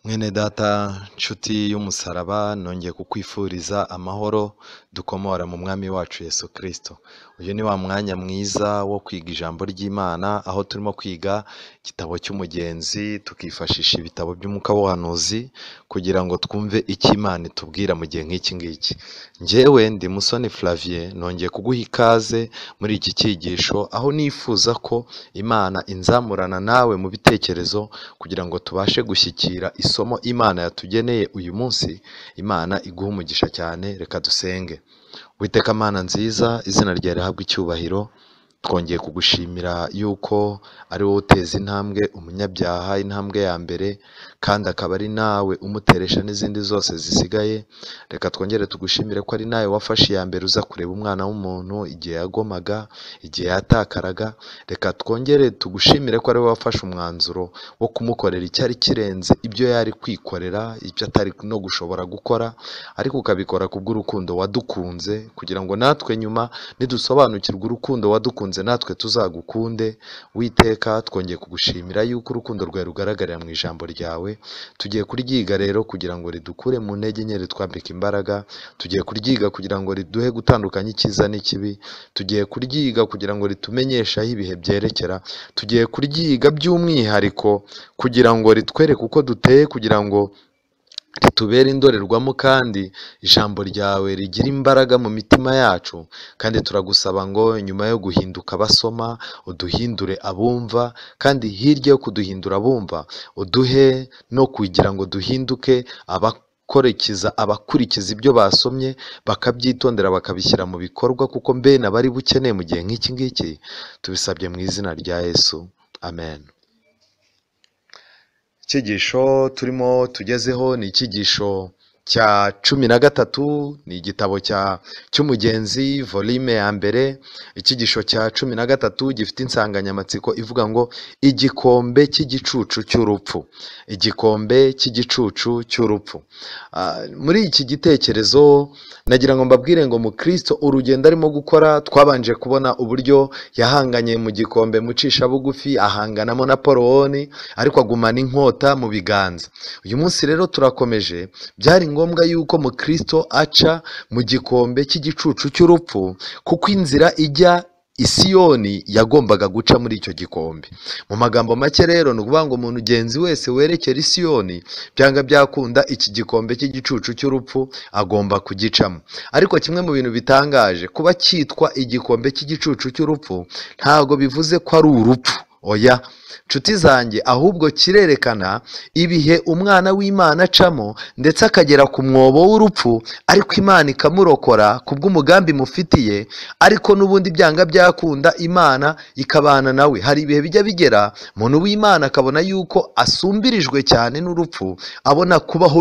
Mwene data nshuti y'umusaraba nongeye kukwifuriza amahoro dukomora mu mwami wacu Yesu Kristo. Uyu ni wa mwanya mwiza wo kwiga ijambo ry'Imana, aho turimo kwiga igitabo cy'umugenzi tukifashisha ibitabo by'umwuka w'ubuhanuzi kugira ngo twumve icyo Imana itubwira mu gihe nk'iki ngiki. Njyewe ndi Musoni Flavien, nongeye kuguha ikaze muri iki cyigisho, aho nifuza ko Imana inzamurana nawe mu bitekerezo kugira ngo tubashe gushyikira isomo Imana yatugeneye uyu munsi. Imana iguha umugisha cyane. Reka dusenge. Uwiteka Mana nziza, izina ryawe rihabwe icyubahiro. Twongeye kugushimira yuko ari wowe uteza intambwe umunyabyaha, intambwe ya mbere, kandi akaba ari nawe umuteresha n'izindi zose zisigaye. Reka twongere tugushimire ko ari nawe wafashe iya mbere uza kureba umwana w'umuntu igihe yagomaga, igihe yatakaraga. Reka twongere tugushimire ko ari wowe wafashe umwanzuro wo kumukorera icyari kirenze ibyo yari kwikorera, ibyo atari no gushobora gukora, ariko ukabikora kubw'urukundo wadukunze, kugira ngo natwe nyuma nidusobanukirwa urukundo wadukunze natwe tuzagukunde. Witeka, twongeye kugushimira yuko urukundo rwawe rugaragarira mu ijambo ryawe. Tugiye kuryiga rero kugira ngo ridukure mu ntege nke, ritwambike imbaraga. Tugiye kuryiga kugira ngo riduhe gutandukanya icyiza n'ikibi. Tugiye kuryiga kugira ngo ritumenyeshe aho ibihe byerekera. Tugiye kuryiga by'umwihariko kugira ngo ritwereke uko duteye, kugira ngo ritubere indorerwamo, kandi ijambo ryawe rigira imbaraga mu mitima yacu. Kandi turagusaba ngo nyuma yo guhinduka abasoma, uduhindure abumva, kandi hirya yo kuduhindura abumva, uduhe no kugira ngo duhinduke abakurikiza ibyo basomye, bakabyitondera bakabishyira mu bikorwa, kuko mbene abari bukeneye mu gihe nk'iki ngiki. Tubisabye mu izina rya Yesu, amen. Icyigisho turimo tugezeho ni icyigisho cya 13, ni igitabo cy'umugenzi volume ya mbere. Icyigisho cya 13 gifite insanganyamatsiko ivuga ngo igikombe cy'igicucu cy'urupfu. Igikombe cy'igicucu cy'urupfu. Muri iki gitekerezo nagira ngo mbabwire ngo mu Kristo urugendo arimo gukora, twabanje kubona uburyo yahanganye mu gikombe mucisha bugufi, ahanganamo na Porowoni, ariko agumana inkota mu biganza. Uyu munsi rero turakomeje. Byari ngombwa yuko mu Kristo aca mu gikombe cy'igicucu cy'urupfu, kuko inzira ijya i Siyoni yagombaga guca muri icyo gikombe. Mu magambo make rero ni ukuvuga ngo umugenzi wese werekera i Siyoni, byanga byakunda iki gikombe cy'igicucu cy'urupfu agomba kugicamo. Ariko kimwe mu bintu bitangaje, kuba cyitwa igikombe cy'igicucu cy'urupfu ntabwo bivuze ko ari urupfu. Oya nshuti zanjye, ahubwo kirerekana ibihe umwana w'Imana acamo, ndetse akagera ku mwobo w'urupfu, ariko Imana ikamurokora kubw'umugambi mufitiye. Ariko n'ubundi byanga byakunda Imana ikabana nawe. Hari ibihe bijya bigera umuntu w'Imana akabona yuko asumbirijwe cyane n'urupfu, abona kubaho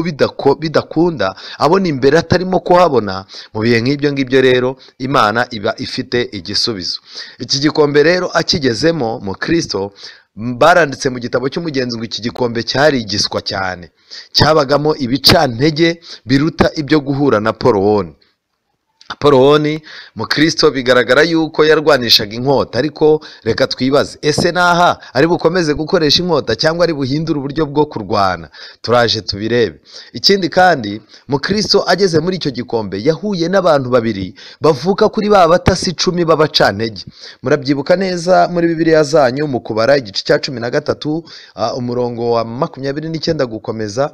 bidakunda, abona imbere atarimo kuhabona. Mu bihe nk'ibyo ngibyo rero Imana iba ifite igisubizo. Iki gikombe rero akigezemo mu Kristo, baranditse mu gitabo cy'umugenzi ngo iki gikombe cyari igiswa cyane, cyabagamo ibicantege biruta ibyo guhura na Porowoni. Porowoni mu Kristo bigaragara yuko yarwanishaga inkota, ariko reka twibaze, ese naha ari bukomeze gukoresha inkota cyangwa ari buhindura uburyo bwo kurwana? Turaje tubirebe. Ikindi kandi mu Kristo ageze muri icyo gikombe, yahuye n'abantu babiri bavuka kuri ba batasi 10 b'abacantege. Murabyibuka neza muri Bibiliya zanyu mu kubara igice cya 13 umurongo wa 29 gukomeza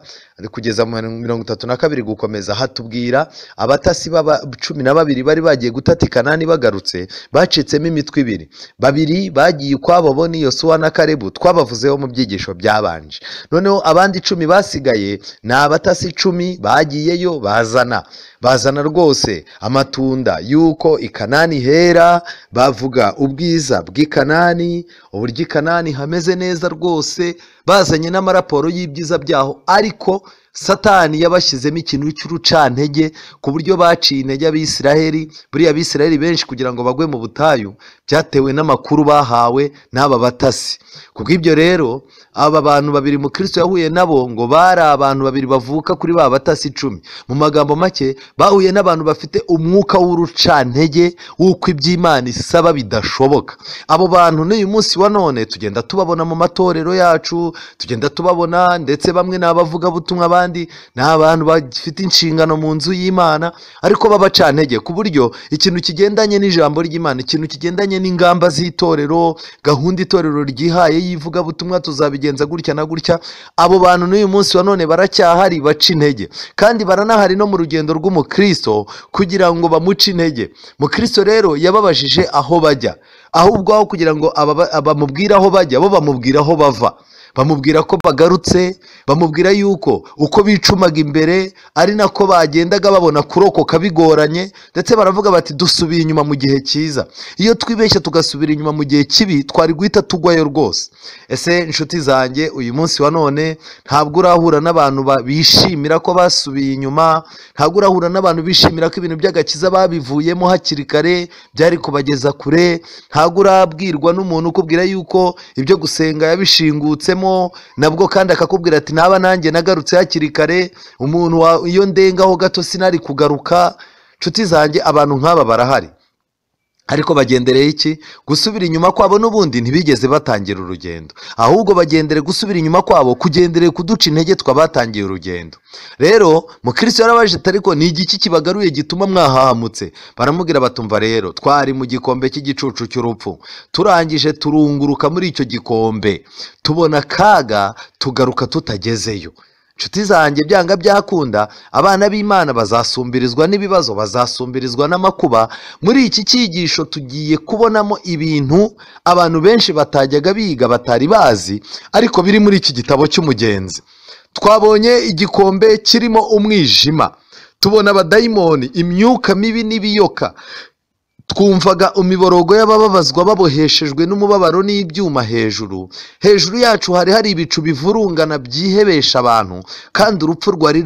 kugeza mu 32 gukomeza, hatubwira abatasi baba 12 bari bagiye gutata i Kanani bagarutse, bacitsemo imitwe ibiri. Babiri bagiye ukwabo, bo ni Yosuwa na Kalebu, twabavuzeho mu byigisho byabanje. Noneho abandi 10 basigaye ni abatasi 10 bagiyeyo bazana rwose amatunda yuko i Kanani hera, bavuga ubwiza bw'i Kanani, uburyo i Kanani hameze neza rwose, bazanye n'amaraporo y'ibyiza byaho. Ariko Satani yabashyizemo ikintu cy'urucantege, ku buryo baciye intege Abisiraheli. Buriya Abisiraheli benshi kugira ngo bagwe mu butayu byatewe n'amakuru bahawe n'aba batasi. Kubw'ibyo rero aba bantu babiri mu Kristo yahuye nabo ngo bari abantu babiri bavuka kuri ba batasi 10. Mu magambo make bahuye n'abantu bafite umwuka w'urucantege w'uko iby'Imana isaba bidashoboka. Abo bantu n'uyu munsi wa none tugenda tubabona mu matorero yacu, tugenda tubabona, ndetse bamwe n'abavuga butumwa, abandi ni abantu bafite inshingano mu nzu y'Imana ariko babacantege ku buryo ikintu kigendanye n'ijambo ry'Imana, ikintu kigendanye n'ingamba z'itorero, gahunda itorero ryihaye yivuga butumwa tuzabigenza gutya na gutya, abo bantu n'uyu munsi wa none baracyahari baca intege, kandi baranahari no mu rugendo rw'umukristo kugira ngo bamuce intege. Mukristo rero yababajije aho bajya, ahubwo aho kugira ngo bamubwire aho bajya, bo bamubwira aho bava. Bamubwira ko bagarutse, bamubwira yuko uko bicumaga imbere ari nako bagendaga babona kurokoka bigoranye, ndetse baravuga bati dusubiye inyuma mu gihe cyiza. Iyo twibeshye tugasubira inyuma mu gihe kibi twari guhita tugwayo rwose. Ese inshuti zanjye, uyu munsi wa none ntabwo urahura n'abantu bishimira ko basubiye inyuma, ntabwo urahura n'abantu bishimira ko ibintu by'agakiza babivuyemo hakiri kare byari kubageza kure, ntabwo urabwirwa n'umuntu ukubwira yuko ibyo gusenga yabishingutsemo nabwo kandi akakubwira ati naba nanjye nagarutse hakiri kare, umuntu iyo ndengaho gato sinari kugaruka. Nshuti zanjye, abantu nk'aba barahari ariko bagendereye iki? Gusubira inyuma kwabo n'ubundi ntibigeze batangira urugendo, ahubwo bagendere gusubira inyuma kwabo kugendereye kuduca intege twabatangiye urugendo. Rero Mukristo yarabajije ariko ni igiki kibagaruye gituma mwahahamutse? Baramubwira batumva rero twari mu gikombe cy'igicucu cy'urupfu, turangije turunguruka muri icyo gikombe, tubona kaga tugaruka tutagezeyo. Nshuti zanjye, byanga byakunda abana b'Imana bazasumbirizwa n'ibibazo, bazasumbirizwa n'amakuba. Muri iki cyigisho tugiye kubonamo ibintu abantu benshi batajyaga biga, batari bazi, ariko biri muri iki gitabo cy'umugenzi. Twabonye igikombe kirimo umwijima, tubona abadayimoni, imyuka mibi n'ibiyoka, twumvaga imiborogo y'abababazwa baboheshejwe n'umubabaro n'ibyuma hejuru yacu hari ibicu bivurungana byihebesha abantu, kandi urupfu rwari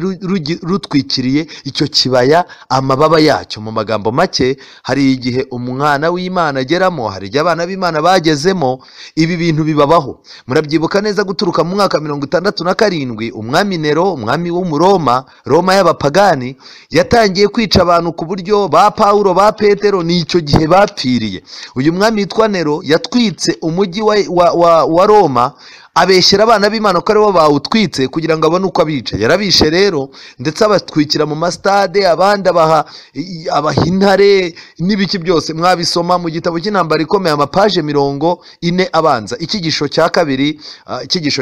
rutwikiriye icyo kibaya amababa yacyo. Mu magambo make, hari igihe umwana w'Imana ageramo, hari igihe abana b'Imana bagezemo, ibi bintu bibabaho. Murabyibuka neza guturuka mu mwaka 67 umwami Nero, umwami w'Umuroma, Roma y'abapagani, yatangiye kwica abantu ku buryo ba Pawulo, ba Petero icyo gihe bapfiriye. Uyu mwami witwa Nero yatwitse umujyi wa Roma, abeshyera abana b'Imana ko aribo bawutwitse kugira ngo abone uko abica. Yarabishe rero, ndetse abatwikira mu masitade, abandi abaha intare n'ibiki byose. Mwabisoma mu gitabo cy'intambara ikomeye, amapaje 40 abanza. Icyigisho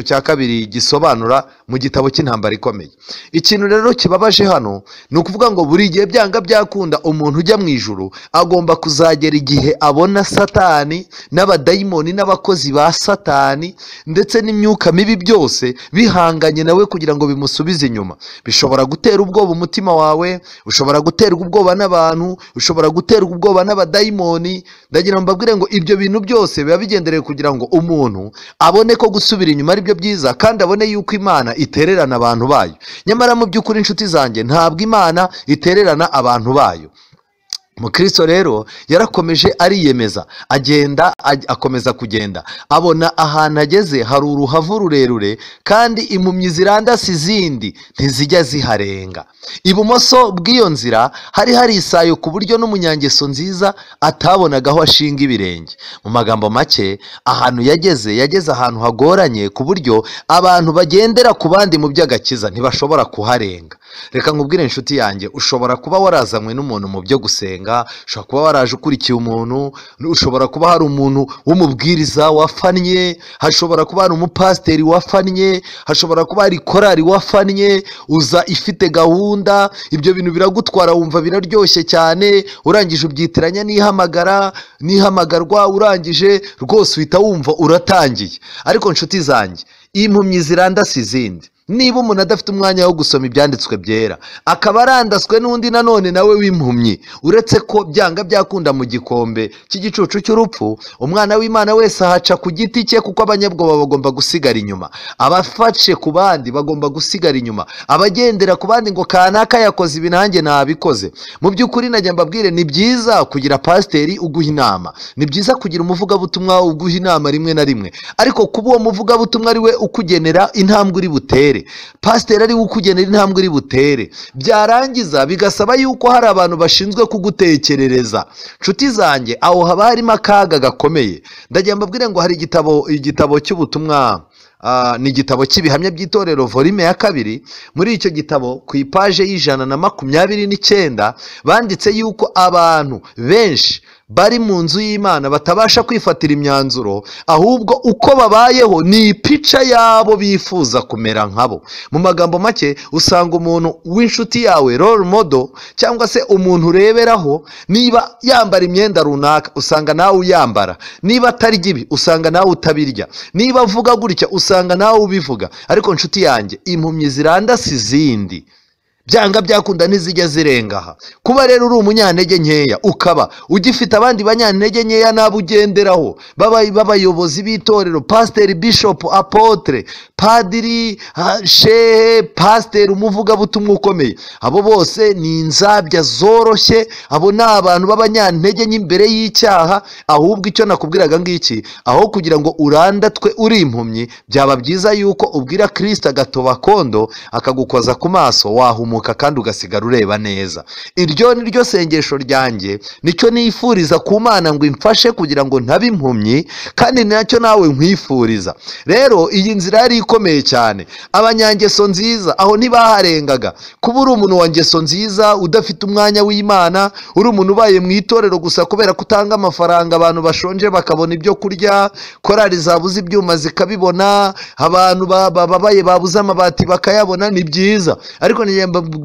cya kabiri gisobanura mu gitabo cy'intambara ikomeye. Ikintu rero kibabaje hano ni ukuvuga ngo buri gihe byanga byakunda umuntu ujya mu ijuru agomba kuzagera igihe abona Satani n'abadayimoni n'abakozi ba Satani ndetse n'imyuka mibi byose bihanganye nawe kugira ngo bimusubize inyuma. Bishobora gutera ubwoba umutima wawe, ushobora guterwa ubwoba n'abantu, ushobora guterwa ubwoba n'abadayimoni. Ndagira ngo mbabwire ngo ibyo bintu byose biba bigendereye kugira ngo umuntu abone ko gusubira inyuma ari byo byiza, kandi abone yuko Imana itererana abantu bayo. Nyamara mu by'ukuri inshuti zanjye, ntabwo Imana itererana abantu bayo. Mukristo rero yarakomeje ariyemeza, akomeza kugenda, abona ahantu ageze hari uruhavu rurerure, kandi impumyi zirandase izindi ntizijya ziharenga. Ibumoso bw'iyo nzira hari isayo ku buryo n'umunyangeso nziza atabonaga aho ashinga ibirenge. Mu magambo make, ahantu yageze ahantu hagoranye ku buryo abantu bagendera ku bandi mu by'agakiza ntibashobora kuharenga. Reka nkubwire inshuti yanjye, ushobora kuba warazanywe n'umuntu mu byo gusenga, ushobora kuba waraje ukurikiye umuntu, ushobora kuba hari umuntu w'umubwiriza wafannye, hashobora kuba hari umupasiteri wafannye, hashobora kuba hari korari wafannye, uza ifite gahunda, ibyo bintu biragutwara wumva biraryoshye cyane, urangije ubyitiranya n'ihamagarwa, urangije rwose uhita wumva uratangiye. Ariko inshuti zanjye, impumyi zirandase izindi niba umuntu adafite umwanya wo gusoma ibyanditswe byera akaba arandaswe n'undi nanone nawe w'impumyi, uretse ko byanga byakunda mu gikombe cy'igicucu cy'urupfu umwana w'Imana wese ahaca ku giti cye, kuko abanyabwoba bagomba gusigara inyuma, abafashe ku bandi bagomba gusigara inyuma, abagendera ku bandi ngo kanaka yakoze ibi nanjye nabikoze. Mu by'ukuri najya mbabwire, ni byiza kugira pasiteri uguha inama, ni byiza kugira umuvugabutumwa uguha inama rimwe na rimwe, ariko kuba uwo muvugabutumwa ari we ukugenera intambwe uri butere, pasiteri ari we ukugenera intambwe uri butere, byarangiza bigasaba yuko hari abantu bashinzwe kugutekerereza. Nshuti zanjye, aho haba harimo akaga gakomeye. Ndagira mbabwire ngo hari igitabo cy'ubutumwa, ni igitabo cy'ibihamya by'itorero volume ya 2. Muri icyo gitabo ku ipaje y'129 banditse yuko abantu benshi bari mu nzu y'Imana batabasha kwifatira imyanzuro, ahubwo uko babayeho ni ipica yabo bifuza kumera nkabo. Mu magambo make, usanga umuntu w'inshuti yawe, role model, cyangwa se umuntu ureberaho, niba yambara imyenda runaka usanga nawe uyambara, niba atarya ibi usanga nawe utabirya, niba avuga gutya usanga nawe ubivuga. Ariko nshuti yanjye, impumyi zirandasa izindi, byanga byakunda ntizijya zirengaha. Kuba rero uri umunyantege nkeya ukaba ugifite abandi banyantege nkeya nabo ugenderaho, b'abayobozi b'itorero, pasiteri, bishop, apotre, padiri, shehe, pasiteri, umuvugabutumwa ukomeye, abo bose ni inzabya zoroshye, abo ni abantu b'abanyantege nke imbere y'icyaha. Ahubwo icyo nakubwiraga ngiki, aho kugira ngo urandatwe uri impumyi, byaba byiza yuko ubwira Kristo agatoba kondo akagukoza ku maso, wahumuka kandi ugasigara ureba neza. Iryo ni ryo sengesho ryanjye, nicyo nifuriza ku Mana ngo imfashe kugira ngo ntabe impumyi, kandi nacyo nawe nkwifuriza. Rero iyi nzira yari ikomeye cyane. Abanyangeso nziza aho ntibaharengaga. Kuba uri umuntu wa ngeso nziza, udafite umwanya w'Imana, uri umuntu ubaye mu itorero gusa kubera kutanga amafaranga, abantu bashonje bakabona ibyo kurya, korari zabuze ibyuma zikabibona, abantu babaye babuze amabati bakayabona, ni byiza. Ariko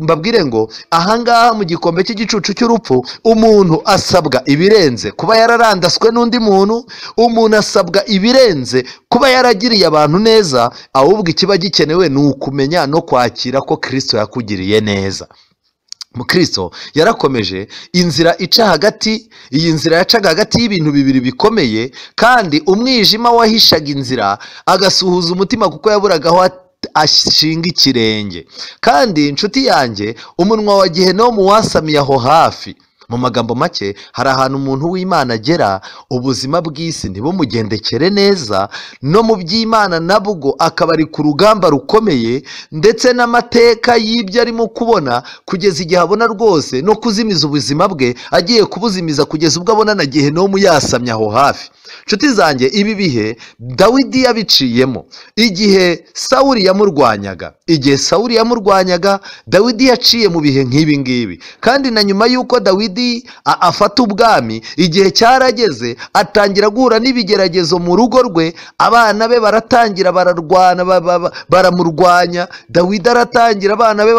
mbabwire ngo ahangaha mu gikombe cy'igicucu cy'urupfu umuntu asabwa ibirenze kuba yararandaswe n'undi muntu, umuntu asabwa ibirenze kuba yaragiriye abantu neza, ahubwo ikiba gikenewe ni ukumenya no kwakira ko Kristo yakugiriye neza. Mukristo yarakomeje inzira ica hagati, iyi nzira yacaga hagati y'ibintu bibiri bikomeye, kandi umwijima wahishaga inzira agasuhuza umutima kuko yaburaga aho ashinga ikirenge. Kandi nshuti yanjye, umunwa wa Gehinomu wasamiye aho hafi. Mu magambo make, hari ahantu umuntu w'Imana agera ubuzima bw'isi ntibumugendekere neza, no mu by'Imana nabwo akaba ari ku rugamba rukomeye, ndetse n'amateka y'ibyo arimo kubona, kugeza igihe abona rwose no kuzimiza ubuzima bwe, agiye kubuzimiza kugeza ubwo abona na Gehinomu yasamye aho hafi. Nshuti zanjye, ibi bihe Dawidi yabiciyemo igihe Sawuli yamurwanyaga, Dawidi yaciye mu bihe nk'ibi ngibi. Kandi na nyuma y'uko Dawidi afata ubwami, igihe cyarageze atangira guhura n'ibigeragezo mu rugo rwe, abana be baratangira bararwana, baramurwanya. Dawidi aratangira, abana be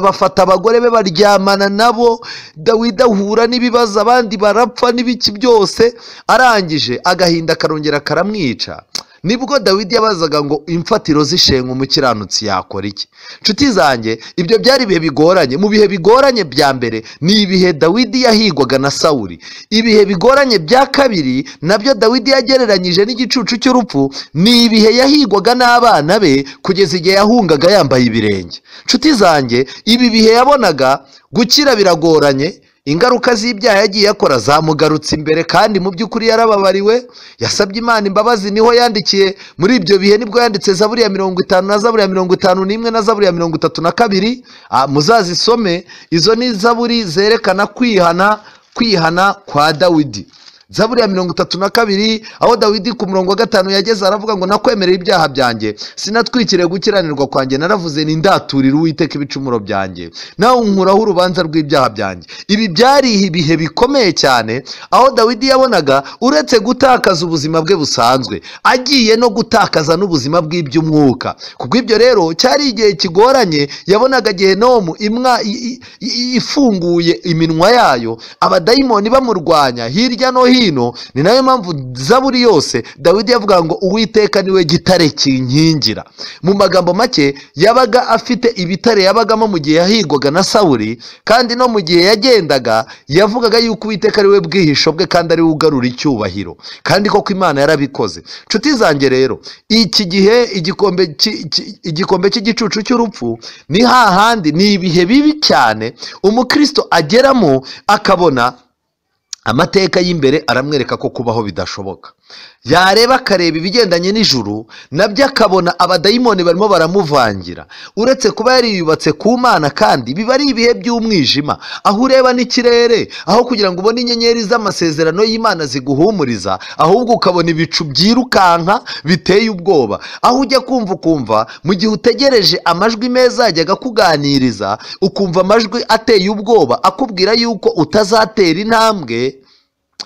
bafata abagore be baryamana nabo, Dawidi ahura n'ibibazo, abandi barapfa n'ibiki byose, arangije agahinda karongera karamwica. Nibwo Dawidi yabazaga ngo imfatiro z'ishenga umukiranutsi yakora iki? Nshuti zanjye, ibyo byari ibihe bigoranye. Mu bihe bigoranye bya mbere ni ibihe Dawidi yahigwaga na Sawuli. Ibihe bigoranye bya kabiri nabyo Dawidi yagereranyije n'igicucu cy'urupfu, ni ibihe yahigwaga n'abana be kugeza igihe yahungaga yambaye ibirenge. Nshuti zanjye, ibi bihe yabonaga gukira biragoranye. Ingaruka z'ibyaha yagiye akora zamugarutse imbere, kandi mu by'ukuri yarababariwe, yasabye Imana imbabazi. Niho yandikiye muri ibyo bihe, nibwo yanditse Zaburi ya 50 na Zaburi ya 51 na Zaburi ya 32. Muzazisome, izo ni Zaburi zerekana kwihana kwa Dawidi. Zaburi ya 32, aho Dawidi ku murongo wa 5 yageze aravuga ngo nakwemerera ibyaha byanjye, sinatwikire gukiranirwa kwanjye, naravuze ni ndaturira Uwiteka ibicumuro byanjye, nawe unkuraho urubanza rw'ibyaha byanjye. Ibi byari ibihe bikomeye cyane, aho Dawidi yabonaga uretse gutakaza ubuzima bwe busanzwe, agiye no gutakaza n'ubuzima bw'iby'umwuka. Kubw'ibyo rero cyari igihe kigoranye. Yabonaga Gehinomu ifunguye iminwa yayo, abadayimoni bamurwanya hirya no hino hino. Ni nayo mpamvu zaburi yose Dawidi yavuga ngo Uwiteka niwe gitare kinkingira. Mu magambo make yabaga afite ibitare yabagamo mu gihe yahigwaga na Sawuli, kandi no mu gihe yagendaga yavugaga yuko Uwiteka ari we bwihisho bwe kandi ari we ugarura icyubahiro, kandi koko Imana yarabikoze. Nshuti zanjye rero, iki gihe igikombe cy'igicucu cy'urupfu ni hahandi, ni ibihe bibi cyane umukristo ageramo akabona amateka y'imbere aramwereka ko kubaho bidashoboka. Yareba akareba ibigendanye n'ijuru nabyo akabona abadayimoni barimo baramuvangira. Uretse kuba yariyubatse ku Mana, kandi biba ari ibihe by'umwijima, aho ureba n'ikirere, aho kugira ngo ubone inyenyeri z'amasezerano y'Imana ziguhumuriza, ahubwo ukabona ibicu byirukanka biteye ubwoba. Aho ujya kumva mu gihe utegereje amajwi meza yajyaga kuganiriza, ukumva amajwi ateye ubwoba akubwira yuko utazatera intambwe.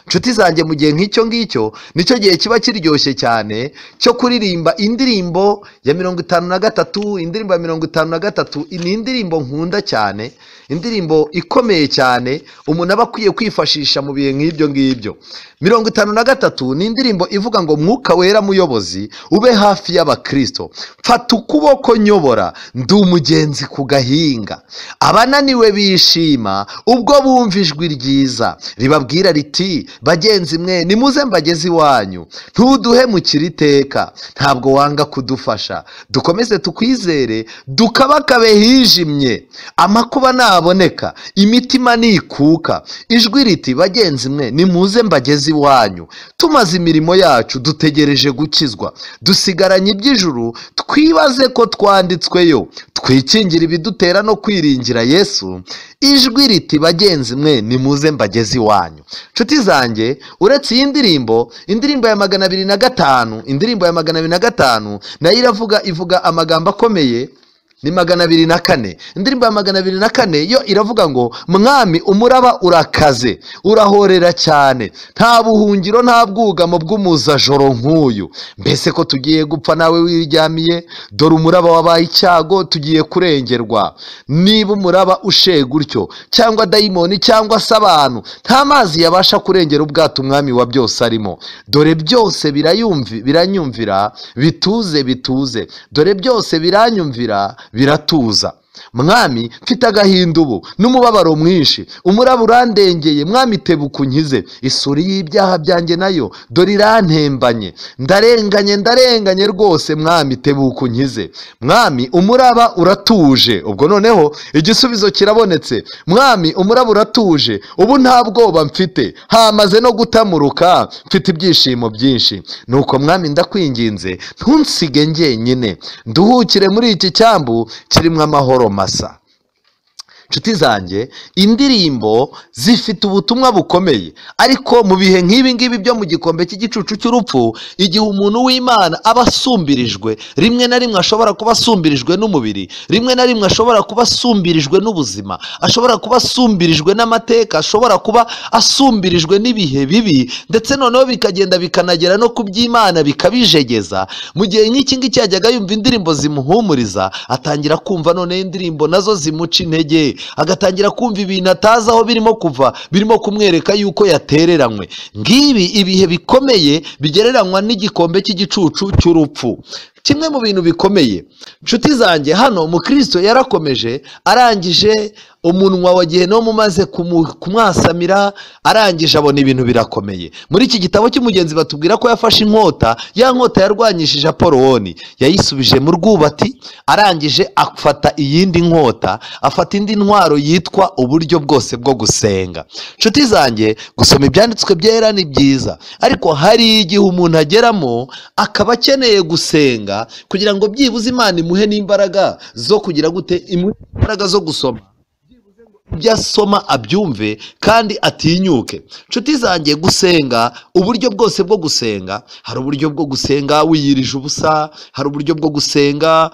Nshuti zanjye, mu gihe nk'icyo ngicyo nicyo gihe kiba kiryoshye cyane cyo kuririmba indirimbo ya 53. Indirimbo ya 53 ni indirimbo nkunda cyane, indirimbo ikomeye cyane umuntu aba akwiye kwifashisha mu bihe nk'ibyo ngibyo. 53 ni indirimbo ivuga ngo Mwuka Wera muyobozi ube hafi y'abakristo, mfata ukuboko nyobora, ndi umugenzi ku gahinga. Abananiwe bishima ubwo bumva ijwi ryiza ribabwira riti bagenzi mwe nimuze mbageze iwanyu, ntuduhemukire iteka, ntabwo wanga kudufasha, dukomeze tukwizere dukabakabe hijimye, amakuba naboneka imitima nikuka, ijwi riti bagenzi mwe nimuze mbageze iwanyu. Tumaze imirimo yacu dutegereje gukizwa, dusigaranye iby'ijuru twibaze ko twanditsweyo, twikingira ibidutera no kwiringira Yesu. Ijwi riti bagenzi mwe nimuze mbageze iwanyu. Nshuti zanjye, uretse iyi ndirimbo ya 205, indirimbo ya 205 nayo ivuga amagambo akomeye. Ni 204. Indirimbo ya 204 yo iravuga ngo mwami umuraba urakaze urahorera cyane, nta buhungiro nta bwugamo bw'umuzajoro nk'uyu. Mbese ko tugiye gupfa nawe wiryamiye, dore umuraba wabaye icyago tugiye kurengerwa. Niba umuraba ushega utyo, cyangwa dayimoni cyangwa se abantu, nta mazi yabasha kurengera ubwato umwami wa byose arimo. Dore byose biranyumvira bituze, dore byose biranyumvira biratuza. Mwami mfite agahinda ubu n'umubabaro mwinshi, umuraba urandengeye, mwami tebuka unkize. Isuri y'ibyaha byanjye nayo dore irantembanye, ndarenganye rwose, mwami tebuka unkize. Mwami umuraba uratuje. Ubwo noneho igisubizo kirabonetse, mwami umuraba uratuje, ubu nta bwoba mfite, hamaze no gutamuruka, mfite ibyishimo byinshi. Nuko mwami ndakwinginze ntunsige njyenyine, nduhukire muri iki cyambu kirimo amahoro masa. Nshuti zanjye, indirimbo zifite ubutumwa bukomeye, ariko mu bihe nk'ibi ngibi byo mu gikombe cy'igicucu cy'urupfu, igihe umuntu w'Imana aba asumbirijwe, rimwe na rimwe ashobora kuba asumbirijwe n'umubiri, rimwe na rimwe ashobora kuba asumbirijwe n'ubuzima, ashobora kuba asumbirijwe n'amateka, ashobora kuba asumbirijwe n'ibihe bibi, ndetse noneho bikagenda bikanagera no ku by'Imana bikabijegeza. Mu gihe nk'iki ngiki yajyaga yumva indirimbo zimuhumuriza, atangira kumva noneho indirimbo nazo zimuca intege, agatangira kumva ibintu atazi aho birimo kuva, birimo kumwereka yuko yatereranywe. Ngibi ibihe bikomeye bigereranywa n'igikombe cy'igicucu cy'urupfu. Kimwe mu bintu bikomeye, nshuti zanjye, hano umukristo yarakomeje, arangije umunwa wa Gehinomu umaze kumwasamira, arangije abona ibintu birakomeye. Muri iki gitabo cy'umugenzi batubwira ko yafashe inkota, ya nkota yarwanyishije Apoloni, yayisubije mu rwubati, arangije afata iyindi nkota, afata indi ntwaro yitwa uburyo bwose bwo gusenga. Nshuti zanjye, gusoma ibyanditswe byera ni byiza, ariko hari igihe umuntu ageramo akaba akeneye gusenga kugira ngo byibuze Imana imuhe n'imbaraga zo kugira gute, imuhe imbaraga zo gusoma, ibyo asoma abyumve kandi atinyuke. Nshuti zanjye, gusenga, uburyo bwose bwo gusenga, hari uburyo bwo gusenga wiyirije ubusa, hari uburyo bwo gusenga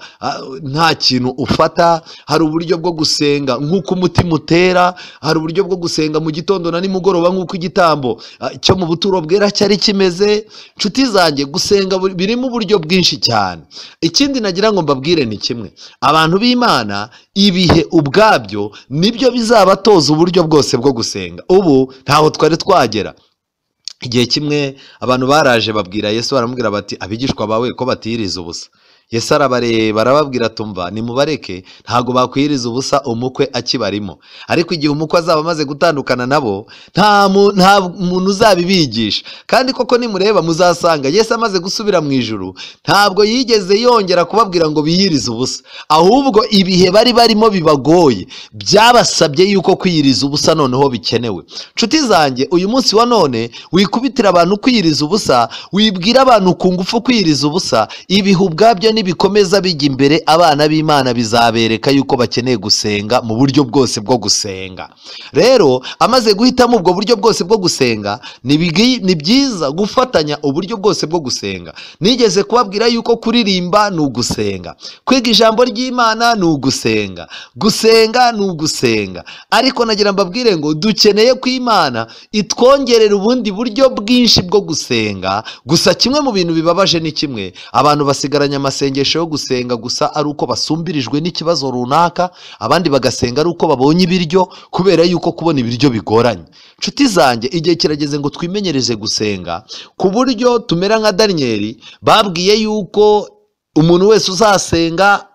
nta kintu ufata, hari uburyo bwo gusenga nk'uko umutima utera, hari uburyo bwo gusenga mu gitondo na nimugoroba nk'uko igitambo cyo mu buturo bwera cyari kimeze. Nshuti zanjye, gusenga birimo uburyo bwinshi cyane. Ikindi nagira ngo mbabwire ni kimwe, abantu b'Imana ibihe ubwabyo nibyo bizabatoza uburyo bwose bwo gusenga. Ubu ntaho twari twagera. igihe kimwe abantu baraje babwira Yesu, baramubwira bati abigishwa bawe ko batiyiriza ubusa. Yesu arabareba arababwira tumva nimubareke, ntago bakwiriza ubusa umukwe akibarimo. Ariko igihe umukwe azaba amaze gutandukana nabo, nta muntu uzabibigisha. Kandi koko nimureba muzasanga Yesu amaze gusubira mu ijuru, ntabwo yigeze yongera kubabwira ngo biyirize ubusa, ahubwo ibihe bari barimo bibagoye byabasabye yuko kwiyiriza ubusa noneho bikenewe. Nshuti zanjye, uyu munsi wa none wikubitira abantu kwiyiriza ubusa, wibwira abantu ku ngufu kwiyiriza ubusa, ibihe ubwabyo bikomeza bijya imbere. Abana b'Imana bizabereka yuko bakeneye gusenga mu buryo bwose bwo gusenga. Rero amaze guhitamo ubwo buryo bwose bwo gusenga, ni byiza gufatanya uburyo bwose bwo gusenga. Nigeze kubabwira yuko kuririmba ni ugusenga, kwiga ijambo ry'Imana ni ugusenga, gusenga ni ugusenga. Ariko nagira mbabwire ngo dukeneye ko Imana itwongerera ubundi buryo bwinshi bwo gusenga. Gusa kimwe mu bintu bibabaje ni kimwe, abantu basigaranye amasengesho yo gusenga gusa ari uko basumbirijwe n'ikibazo runaka, abandi bagasenga ari uko babonye ibiryo, kubera yuko kubona ibiryo bigoranye. Nshuti zanjye, igihe kirageze ngo twimenyereze gusenga ku buryo tumera nka Daniyeli babwiye yuko umuntu wese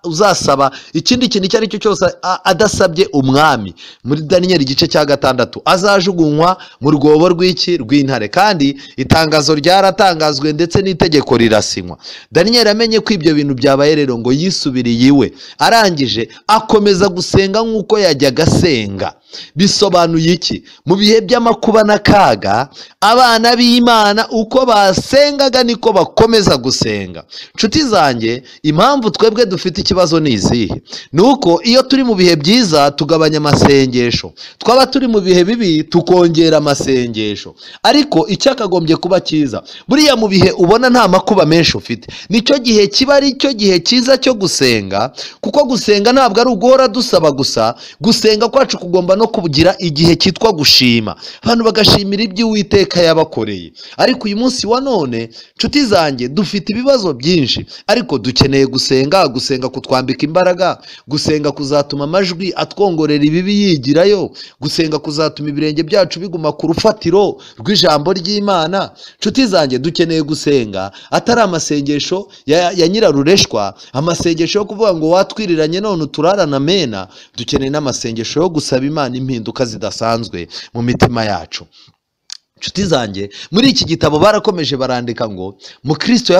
uzasaba ikindi kintu icyo ari cyo cyose adasabye umwami, muri Daniyeli igice cya 6, azajugunywa mu rwobo rw'intare. Kandi itangazo ryaratangazwe ndetse n'itegeko rirasinywa. Daniyeli amenye ko ibyo bintu byabaye, rero ngo yisubiriye iwe, arangije akomeza gusenga nk'uko yajyaga asenga. Bisobanuye iki? Mu bihe by'amakuba n'akaga, abana b'Imana uko basengaga niko bakomeza gusenga. Nshuti zanjye, impamvu twebwe dufite ikibazo ni izihe? Nuko iyo turi mu bihe byiza tugabanya amasengesho, twaba turi mu bihe bibi tukongera amasengesho. Ariko icyakagombye kuba cyiza, buriya mu bihe ubona nta makuba menshi ufite, nicyo gihe kiba ari cyo gihe cyiza cyo gusenga. Kuko gusenga ntabwo ari uguhora dusaba gusa, gusenga kwacu kugomba no kugira igihe cyitwa gushima, abantu bagashimira ibyo Uwiteka yabakoreye. Ariko uyu munsi wa none, nshuti zanjye, dufite ibibazo byinshi, ariko dukeneye gusenga. Gusenga kutwambika imbaraga, gusenga kuzatuma amajwi atwongorera ibibi yigirayo, gusenga kuzatuma ibirenge byacu biguma ku rufatiro rw'ijambo ry'Imana. Nshuti zanjye, dukeneye gusenga atari amasengesho ya nyirarureshwa, amasengesho yo kuvuga ngo watwiriranye none uturarana mena. Dukeneye n'amasengesho yo gusaba Imana impinduka zidasanzwe mu mitima yacu. Nshuti zanjye, muri iki gitabo barakomeje barandika ngo Mukristo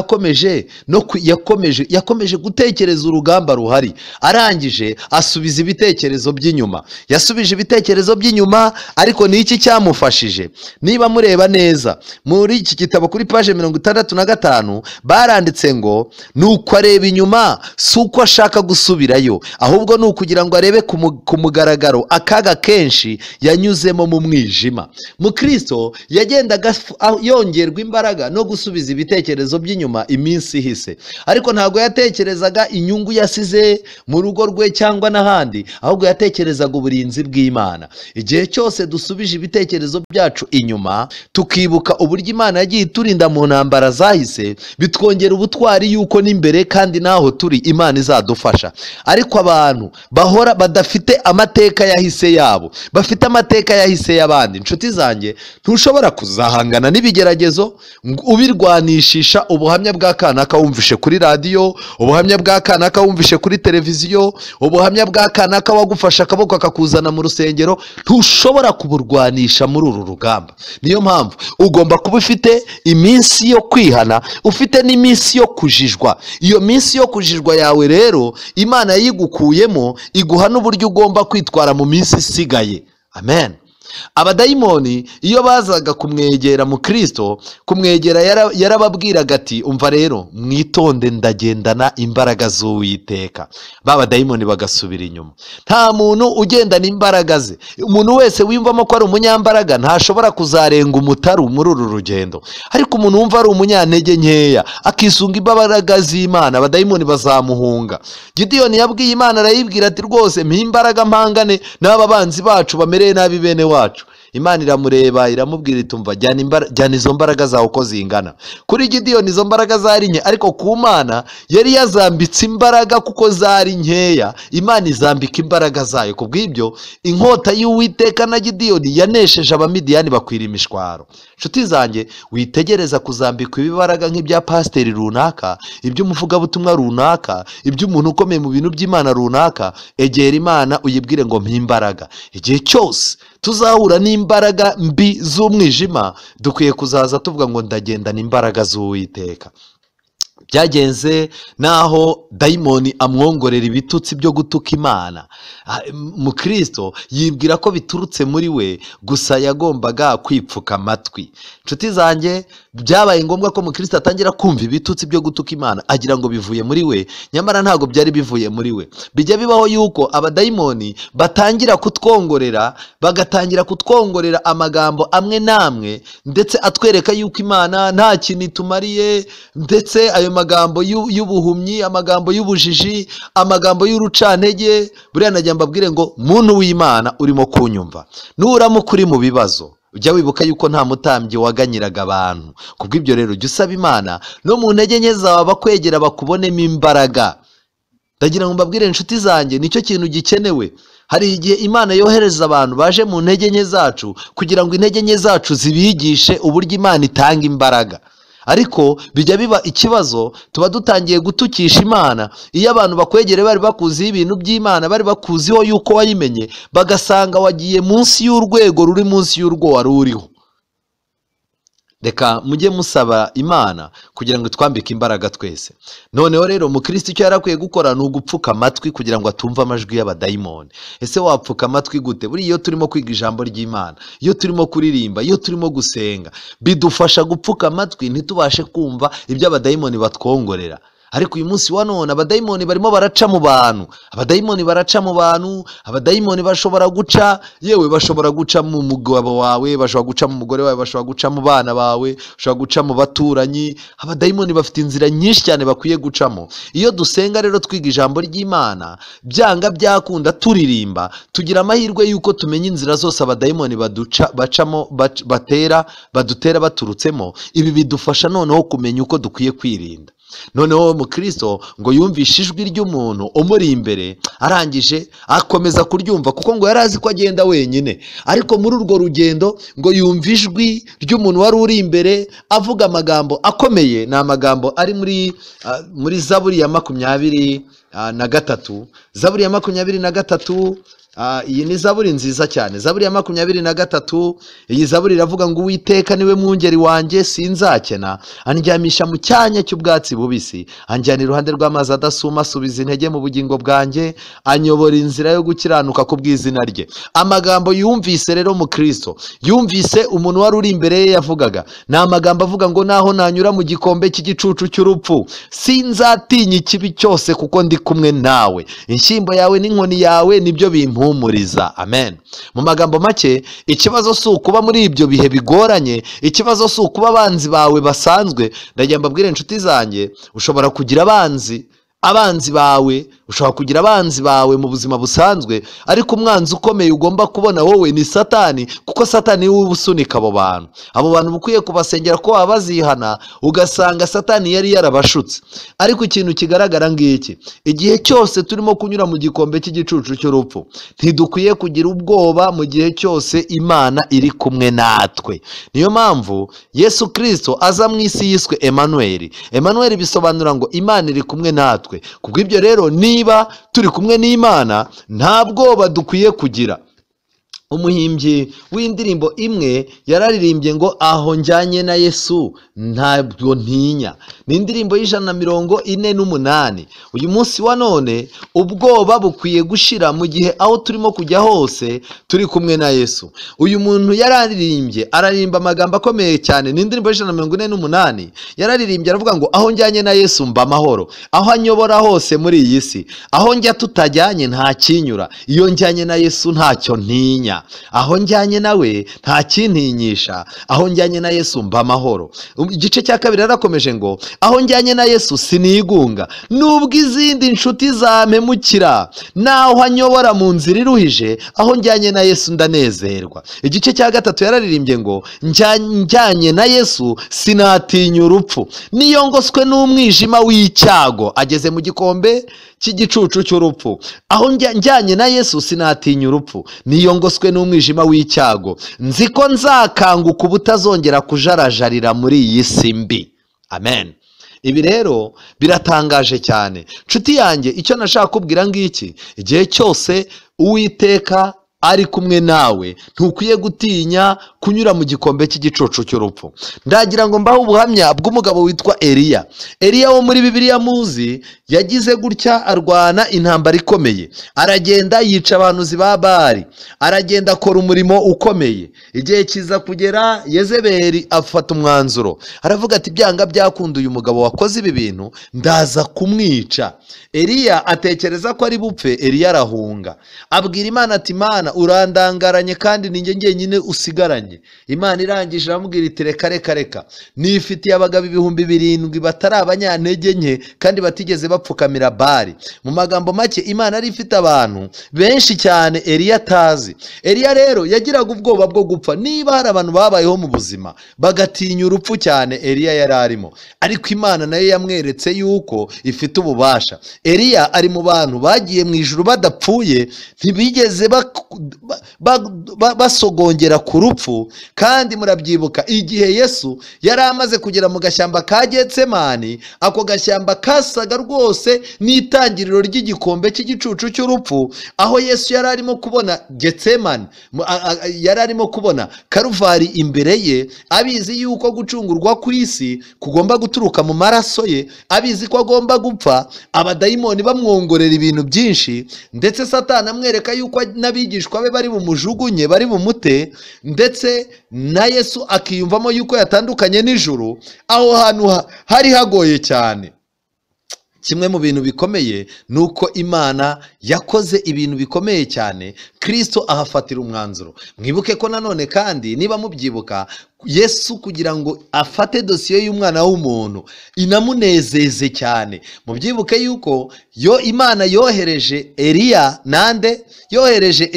yakomeje gutekereza urugamba ruhari, arangije asubiza ibitekerezo by'inyuma. Yasubije ibitekerezo by'inyuma, ariko ni iki cyamufashije? Niba mureba neza muri iki gitabo kuri page 65 baranditse ngo nuko areba inyuma, si uko ashaka gusubirayo, ahubwo ni ukugira ngo arebe ku mugaragaro akaga kenshi yanyuzemo mu mwijima. Mukristo yagendaga yongerwa imbaraga no gusubiza ibitekerezo by'inyuma iminsi ihise, ariko ntabwo yatekerezaga inyungu yasize mu rugo rwe cyangwa n'ahandi, ahubwo yatekerezaga uburinzi bw'Imana. Igihe cyose dusubije ibitekerezo byacu inyuma, tukibuka uburyo Imana yagiye iturinda mu ntambara zahise, bitwongera ubutwari yuko n'imbere kandi naho turi Imana izadufasha. Ariko abantu bahora badafite amateka yahise yabo, bafite amateka yahise y'abandi, nshuti zanjye, ntushobora kuzahangana n'ibigeragezo ubirwanishisha ubuhamya bwa kanaka wumvishe kuri radiyo, ubuhamya bwa kanaka wumvishe kuri televiziyo, ubuhamya bwa kanaka wagufasha akaboko akakuzana mu rusengero. Ntushobora kuburwanisha muri uru rugamba. Niyo mpamvu ugomba kuba ufite iminsi yo kwihana, ufite n'iminsi yo kujijwa. Iyo minsi yo kujijwa yawe rero Imana yayigukuyemo, iguha n'uburyo ugomba kwitwara mu minsi isigaye. Amen. Abadayimoni iyo bazaga kumwegera Mukristo, kumwegera yarababwiraga ati umva rero mwitonde, ndagendana imbaraga z'Uwiteka. Babadayimoni bagasubira inyuma. Nta muntu ugendana imbaraga ze. Umuntu wese wimvamo ko ari umunyambaraga ntashobora kuzarenga umutaru muri uru rugendo. Ariko umuntu wumva ari umunyantege nkeya akisunga imbaraga z'Imana, abadayimoni bazamuhunga. Gideyoni yabwiye Imana, arayibwira ati rwose mpa imbaraga mpangane n'aba banzi bacu bamereye nabi bene wacu. Imana iramureba iramubwira itumva jyana izo mbaraga zawe uko zingana. Kuri Gideyoni izo mbaraga zari nke, ariko ku Mana yari yazambitse imbaraga kuko zari nkeya, Imana izambika imbaraga zayo. Kubw'ibyo inkota y'Uwiteka na Gideyoni yanesheje Abamidiyani bakwira imishwaro. Nshuti zanjye, witegereza kuzambikwa ibibaraga nk'ibya pasiteri runaka, iby'umuvugabutumwa runaka, iby'umuntu ukomeye mu bintu by'Imana runaka. Egera Imana uyibwire ngo mpa imbaraga. Igihe cyose tuzahura n'imbaraga mbi z'umwijima, dukwiye kuzaza tuvuga ngo ndagendana imbaraga z'Uwiteka. Byagenze naho dayimoni amwongorera ibitutsi byo gutuka Imana. Mukristo yibwira ko biturutse muri we, gusa yagombaga kwipfuka amatwi. Nshuti zanjye, byabaye ngombwa ko Mukristo atangira kumva ibitutsi byo gutuka Imana agira ngo bivuye muri we, nyamara ntabwo byari bivuye muri we. Bijya bibaho yuko abadayimoni batangira kutwongorera, bagatangira kutwongorera amagambo amwe n'amwe, ndetse atwereka yuko Imana nta kintu itumariye, ndetse ayo magambo y'ubuhumyi, amagambo y'ubujiji, amagambo y'urucantege. Buriya najya mbabwire ngo muntu w'Imana urimo kunyumva, nuramuka uri mu bibazo, ujya wibuka yuko nta mutambyi waganyiraga abantu. Kubw'ibyo rero jya usaba Imana no mu ntege nke zawe bakwegera bakubonemo imbaraga. Ndagira ngo mbabwire inshuti zanjye, nicyo kintu gikenewe. Hari igihe Imana yohereza abantu baje mu ntege nke zacu kugira ngo intege nke zacu zibigishe uburyo Imana itanga imbaraga. Ariko bijya biba ikibazo, tuba dutangiye gutukisha Imana iyo abantu bakwegere bari bakuziho ibintu by'Imana, bari bakuziho yuko wayimenye, bagasanga wagiye munsi y'urwego ruri munsi y'urwo wari uriho. Reka mujye musaba Imana kugira ngo twambike imbaraga twese. Noneho rero Mukristo icyo yarakwiye gukora ni ugupfuka amatwi kugira ngo atumve amajwi y'abadayimoni. Ese wapfuka amatwi gute? Buri iyo turimo kwiga ijambo ry'Imana, iyo turimo kuririmba, iyo turimo gusenga, bidufasha gupfuka amatwi ntitubashe kumva ibyo abadayimoni batwongorera. Ariko uyu munsi wa none abadayimoni barimo baraca mu bantu, abadayimoni bashobora guca, yewe bashobora guca mu mugabo wawe, bashobora guca mu mugore wawe, bashobora guca mu bana bawe, bashobora guca mu baturanyi. Abadayimoni bafite inzira nyinshi cyane bakwiye gucamo. Iyo dusenga rero twiga ijambo ry'Imana, byanga byakunda turirimba, tugira amahirwe yuko tumenya inzira zose abadayimoni badutera baturutsemo. Ibi bidufasha noneho kumenya uko dukwiye kwirinda. Noneho Mukristo ngo yumvishe ijwi ry'umuntu umuri imbere, arangije akomeza kuryumva kuko ngo yari azi ko agenda wenyine. Ariko muri urwo rugendo ngo yumva ijwi ry'umuntu wari uri imbere avuga amagambo akomeye. Ni amagambo ari muri Zaburi ya 23. Zaburi ya 23. Iyi ni zaburi nziza cyane, Zaburi ya 23. Iyi zaburi iravuga ngo Uwiteka niwe mwungeri wanjye sinzakena, andyamisha mu cyanya cy'ubwatsi bubisi, anjyana iruhande rw'amazi adasuma, asubiza intege mu bugingo bwanjye, anyobora inzira yo gukiranuka ku bw'izina rye. Amagambo yumvise rero Mukristo, yumvise umuntu wari uri imbere ye yavugaga, ni amagambo avuga ngo naho nanyura mu gikombe cy'igicucu cy'urupfu, sinzatinya ikibi cyose kuko ndi kumwe nawe, inshyimbo yawe n'inkoni yawe nibyo bimpa humuriza. Amen. Mu magambo make, ikibazo si ukuba muri ibyo bihe bigoranye, ikibazo si ukuba abanzi bawe basanzwe. Ndagira mbabwire inshuti zanjye, ushobora kugira abanzi bawe, ushobora kugira abanzi bawe mu buzima busanzwe, ariko umwanzi ukomeye ugomba kubona wowe ni Satani, kuko Satani niwe usunika abo bantu. Abo bantu bukwiye kubasengera ko babazihana, ugasanga Satani yari yarabashutse. Ariko ikintu kigaragara ngiki, igihe cyose turimo kunyura mu gikombe cy'igicucu cy'urupfu, ntidukwiye kugira ubwoba mu gihe cyose Imana iri kumwe natwe. Niyo mpamvu Yesu Kristo aza mu isi yiswe Emmanuel. Emmanuel bisobanura ngo Imana iri kumwe natwe. Kubw'ibyo rero niba turi kumwe n'Imana, nta bwoba dukwiye kugira. Umuhimbyi w'indirimbo imwe yararirimbye ngo aho njyanye na Yesu ntabwo ntinya. Ni indirimbo y'148. Uyu munsi wa none ubwoba bukwiye gushira mu gihe aho turimo kujya hose turi kumwe na Yesu. Uyu muntu yararirimbye, ararimba amagambo akomeye cyane. Ni indirimbo y'148 yararirimbye, aravuga ngo aho njyanye na Yesu mba amahoro, aho anyobora hose muri iyi si, aho njya tutajyanye nta kinyura, iyo njyanye na Yesu ntacyo ntinya. ntatinya, aho njyanye nawe nta kintinyisha, aho njyanye na Yesu mba amahoro. Igice cya kabiri yarakomeje ngo aho njyanye na Yesu sinigunga, nubwo izindi nshuti zampemukira, naho anyobora mu nzira iruhije, aho njyanye na Yesu ndanezerwa. Igice cya gatatu yararirimbye ngo njyanye na Yesu sinatinya urupfu, niyo ngoswe n'umwijima w'icyago. Ageze mu gikombe cy'igicucu cy'urupfu, aho njyanye na Yesu sinatinya urupfu, niyo ngoswe n'umwijima w'icyago, nzi ko nzakanguka ubutazongera kujarajarira muri iyi si mbi. Amen. Ibi rero biratangaje cyane nshuti yanjye. Icyo nashaka kubwira ngiki, igihe cyose Uwiteka ari kumwe nawe ntukwiye gutinya kunyura mu gikombe cy'igicucu cy'urupfu. Ndagira ngo mbaho ubuhamya bw'umugabo witwa Eliya. Eliya wo muri Bibiliya muzi, yagize gutya arwana intambara ikomeye, aragenda yica abahanuzi ba Bali, aragenda akora umurimo ukomeye. Igihe kiza kugera, Yezebeli afata umwanzuro, aravuga ati byanga byakunda uyu mugabo wakoze ibi bintu ndaza kumwica. Eliya atekereza ko ari bupfe, Eliya arahunga, abwira Imana ati Imana urandangaranye kandi ninjye njyenyine usigaranye. Imana irangije iramubwira iti reka, nifitiye abagabo 7,000 batari abanyantege nke kandi batigeze bapfukamira Bali. Mu magambo make, Imana ari ifite abantu benshi cyane Eliya atazi. Eliya rero yagiraga ubwoba bwo gupfa. Niba hari abantu babayeho mu buzima bagatinya urupfu cyane, Eliya yari arimo, ariko Imana nayo yamweretse yuko ifite ububasha. Eliya ari mu bantu bagiye mu ijuru badapfuye, ntibigeze basogongera ku rupfu. Kandi murabyibuka igihe Yesu yari amaze kugera mu gashyamba ka Getsemani, ako gashyamba kasaga rwose n'itangiriro ry'igikombe cy'igicucu cy'urupfu, aho Yesu yari arimo kubona Getsemani, yari arimo kubona Karuvari imbere ye, abizi yuko gucungurwa ku isi kugomba guturuka mu maraso ye, abizi ko agomba gupfa, abadayimoni bamwongorera ibintu byinshi, ndetse Satani amwereka yuko n'abigishwa be bari bumujugunye, bari bumute, ndetse na Yesu akiyumvamo yuko yatandukanye n'ijuru. Aho hantu hari hagoye cyane. Kimwe mu bintu bikomeye nuko Imana yakoze ibintu bikomeye cyane, Kristo ahafatira umwanzuro. Mwibuke ko nanone kandi niba mubyibuka, Yesu kugira ngo afate dosiye y'umwana w'umuntu inamunezeze cyane. Mubyibuke yuko Imana yohereje Eliya yohereje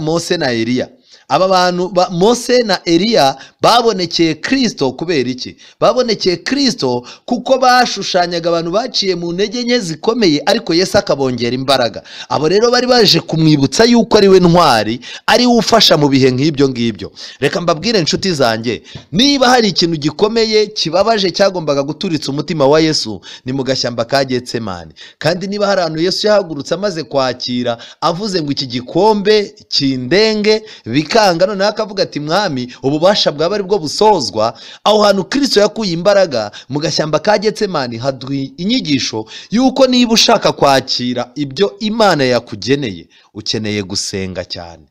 Mose na Eliya. Aba bantu Mose na Eliya babonekeye Kristo kubera iki? Babonekeye Kristo kuko bashushanyaga abantu baciye mu ntege nke zikomeye, ariko Yesu akabongera imbaraga. Abo rero bari baje kumwibutsa yuko ari we ntwari, ari we ufasha mu bihe nk'ibyo ngibyo. Reka mbabwire inshuti zanjye, niba hari ikintu gikomeye kibabaje cyagombaga guturitsa umutima wa Yesu, ni mu gashyamba ka Getsemani. Kandi niba hari ahantu Yesu yahagurutse amaze kwakira, avuze ngo iki gikombe kindenge, bikanga, noneho akavuga ati mwami ububasha bwawe ari bwo busozwa, aho hantu Kristo yakuye imbaraga mu gashyamba ka Getsemani. Haduha inyigisho yuko niba ushaka kwakira ibyo Imana yakugeneye, ukeneye gusenga cyane.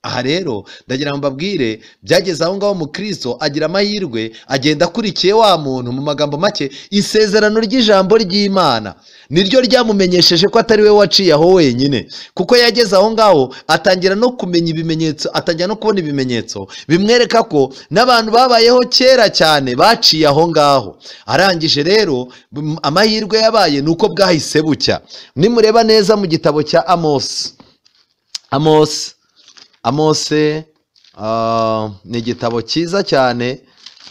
Aha rero ndagira ngo mbabwire, byageze aho ngaho mu Kristo agira amahirwe, agenda akurikiye wa muntu. Mu magambo make, isezerano ry'ijambo ry'Imana niryo ryamumenyesheje ko atari we waciye aho wenyine, kuko yageze aho ngaho atangira no kumenya ibimenyetso, atangira no kubona ibimenyetso bimwereka ko n'abantu babayeho kera cyane baciye aho ngaho. Arangije rero, amahirwe yabaye nuko bwahise bucya. Nimureba neza mu gitabo cya Amose ni igitabo cyiza cyane.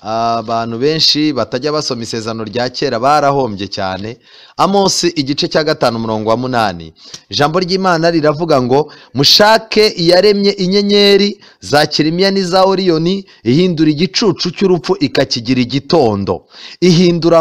Abantu benshi batajya basoma isezerano rya kera barahombye cyane. Amosi igice cya 5:8, ijambo ry'Imana riravuga ngo mushake iyaremye inyenyeri za Kirimiya n'iza Oriyoni, ihindura igicucu cy'urupfu ikakigira igitondo, ihindura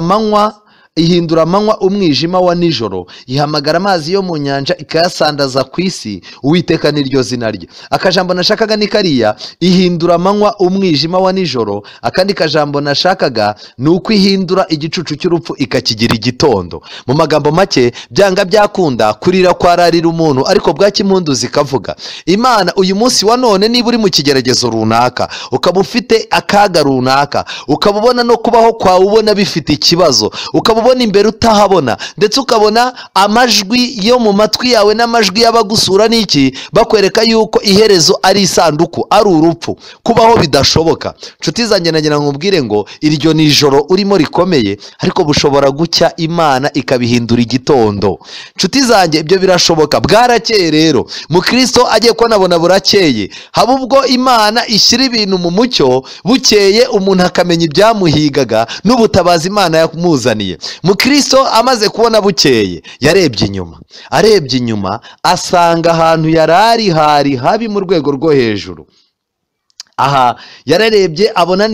amanywa umwijima wa nijoro, ihamagara amazi yo mu nyanja ikayasandaza ku isi, Uwiteka niryo zina rye. Akajambo nashakaga ni kariya, ihindura amanywa umwijima wa nijoro. Akandi kajambo nashakaga ni uko ihindura igicucu cy'urupfu ikakigira igitondo. Mu magambo make, byanga byakunda kurira kwararira umuntu, ariko bwaki impundu zikavuga. Imana uyu munsi wa none, niba uri mu kigeragezo runaka, ukaba ufite akaga runaka, ukaba ubona no kubaho kwawe ubona bifite ikibazo, ukaba ukabona imbere utahabona, ndetse ukabona amajwi yo mu matwi yawe n'amajwi y'abagusura n'iki bakwereka yuko iherezo ari isanduku, ari urupfu, kubaho bidashoboka. Nshuti zanjye, nagira ngo nkubwire ngo iryo ni ijoro urimo rikomeye, ariko bushobora gucya Imana ikabihindura igitondo. Nshuti zanjye, ibyo birashoboka. Bwarakeye rero, Mukristo agiye kubona abona burakeye. Haba ubwo Imana ishyira ibintu mu mucyo, bukeye umuntu akamenya ibyamuhigaga n'ubutabazi Imana yamuzaniye. Mukristo amaze kubona bukeye, yarebye inyuma. Arebye inyuma asanga ahantu yari hari habi mu rwego rwo hejuru. Aha yararebye abona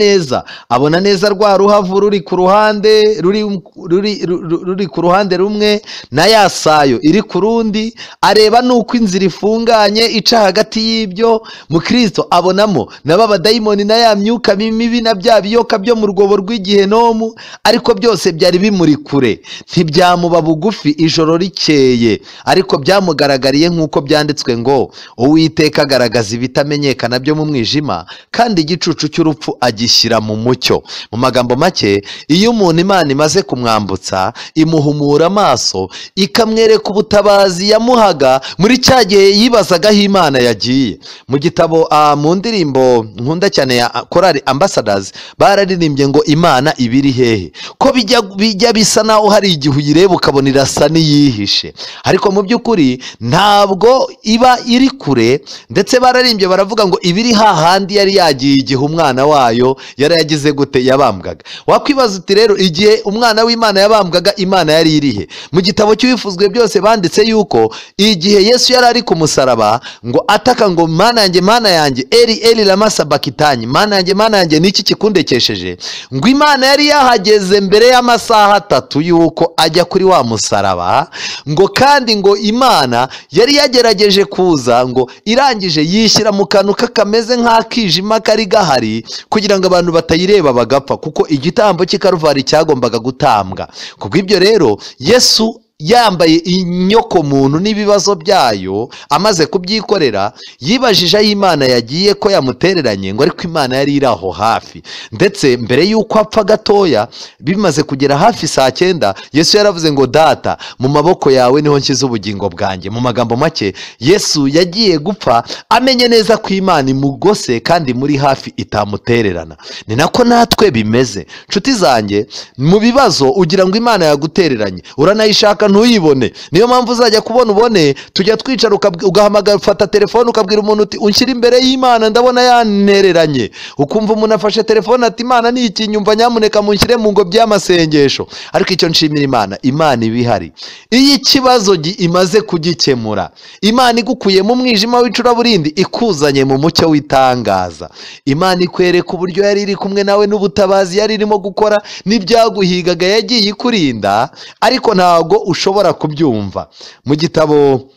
neza rwa ruhavu ruri ku ruhande ruri ku ruhande rumwe, na ya sayo iri ku rundi. Areba nuko inzira ifunganye ica hagati y'ibyo. Mukristo abonamo naba badayimoni na ya myuka mibi na bya biyoka byo mu rwobo rw'igihenomu, ariko byose byari bimuri kure, ntibyamuba bugufi ijoro rikeye, ariko byamugaragariye nk'uko byanditswe ngo Uwiteka agaragaza ibitamenyekana byo mu mwijima, kandi igicucu cy'urupfu agishyira mu mucyo. Mu magambo make, iyo umuntu Imana imaze kumwambutsa, imuhumura amaso, ikamwereka ubutabazi yamuhaga muri cya gihe yibazagaho Imana yagiye. Mu gitabo, mu ndirimbo nkunda cyane ya korali Ambassadors, bararirimbye ngo Imana ibiri hehe, ko bijya bisa naho hari igihe uyireba ukabona irasa n'iyihishe, ariko mu by'ukuri ntabwo iba iri kure. Ndetse bararimbye baravuga ngo ibiri hahandi yari yagiye igihe umwana wayo yari yagize gute, yabambwaga. Wakwibaza uti rero, igihe umwana w'Imana yabambwaga, Imana yari irihe? Mu gitabo cy'ibivuzwe byose banditse yuko igihe Yesu yari ari ku musaraba, ngo ataka ngo Mana yanjye Eli Eli lama sabakitani, Mana yanjye niki kikundekesheje, ngo Imana yari yahageze mbere y'amasaha 3 yuko ajya kuri wa musaraba, ngo kandi ngo Imana yari yagerageje kuza, ngo irangije yishyira mu kantu kameze nk'akijima kari gahari, kugira ngo abantu batayireba bagapfa, kuko igitambo cy'ikaruvari cyagombaga gutambwa. Kubw'ibyo rero, Yesu yambaye inyoko muntu n'ibibazo byayo, amaze kubyikorera, yibajije aho Imana yagiye ko yamutereranye, ngo ariko Imana yari iri aho hafi. Ndetse mbere y'uko apfa gatoya, bimaze kugera hafi saa 9, Yesu yaravuze ngo Data, mu maboko yawe niho nshyize ubugingo bwanjye. Mu magambo make, Yesu yagiye gupfa amenye neza ko Imana imugose kandi muri hafi itamutererana. Ni nako natwe bimeze. Nshuti zanjye, mu bibazo ugira ngo Imana yagutereranye, uranayishaka ntuyibone. Niyo mpamvu uzajya kubona ubone, tujya twicara ugahamagara, ufata telefone ukabwira umuntu uti unshyira imbere y'Imana ndabona yantereranye. Ukumva umuntu afashe telefone ati Imana ni iki, nyumva nyamuneka munshyire mu ngobyi y'amasengesho. Ariko icyo nshimira Imana ibihari. Iyo ikibazo imaze kugikemura, Imana igukuye mu mwijima w'icuraburindi ikuzanye mu mucyo w'itangaza. Imana ikwereka uburyo yari iri kumwe nawe n'ubutabazi yari irimo gukora, n'ibyaguhigaga yagiye ikurinda, ariko ntago ushobora kubyumva. Mu gitabo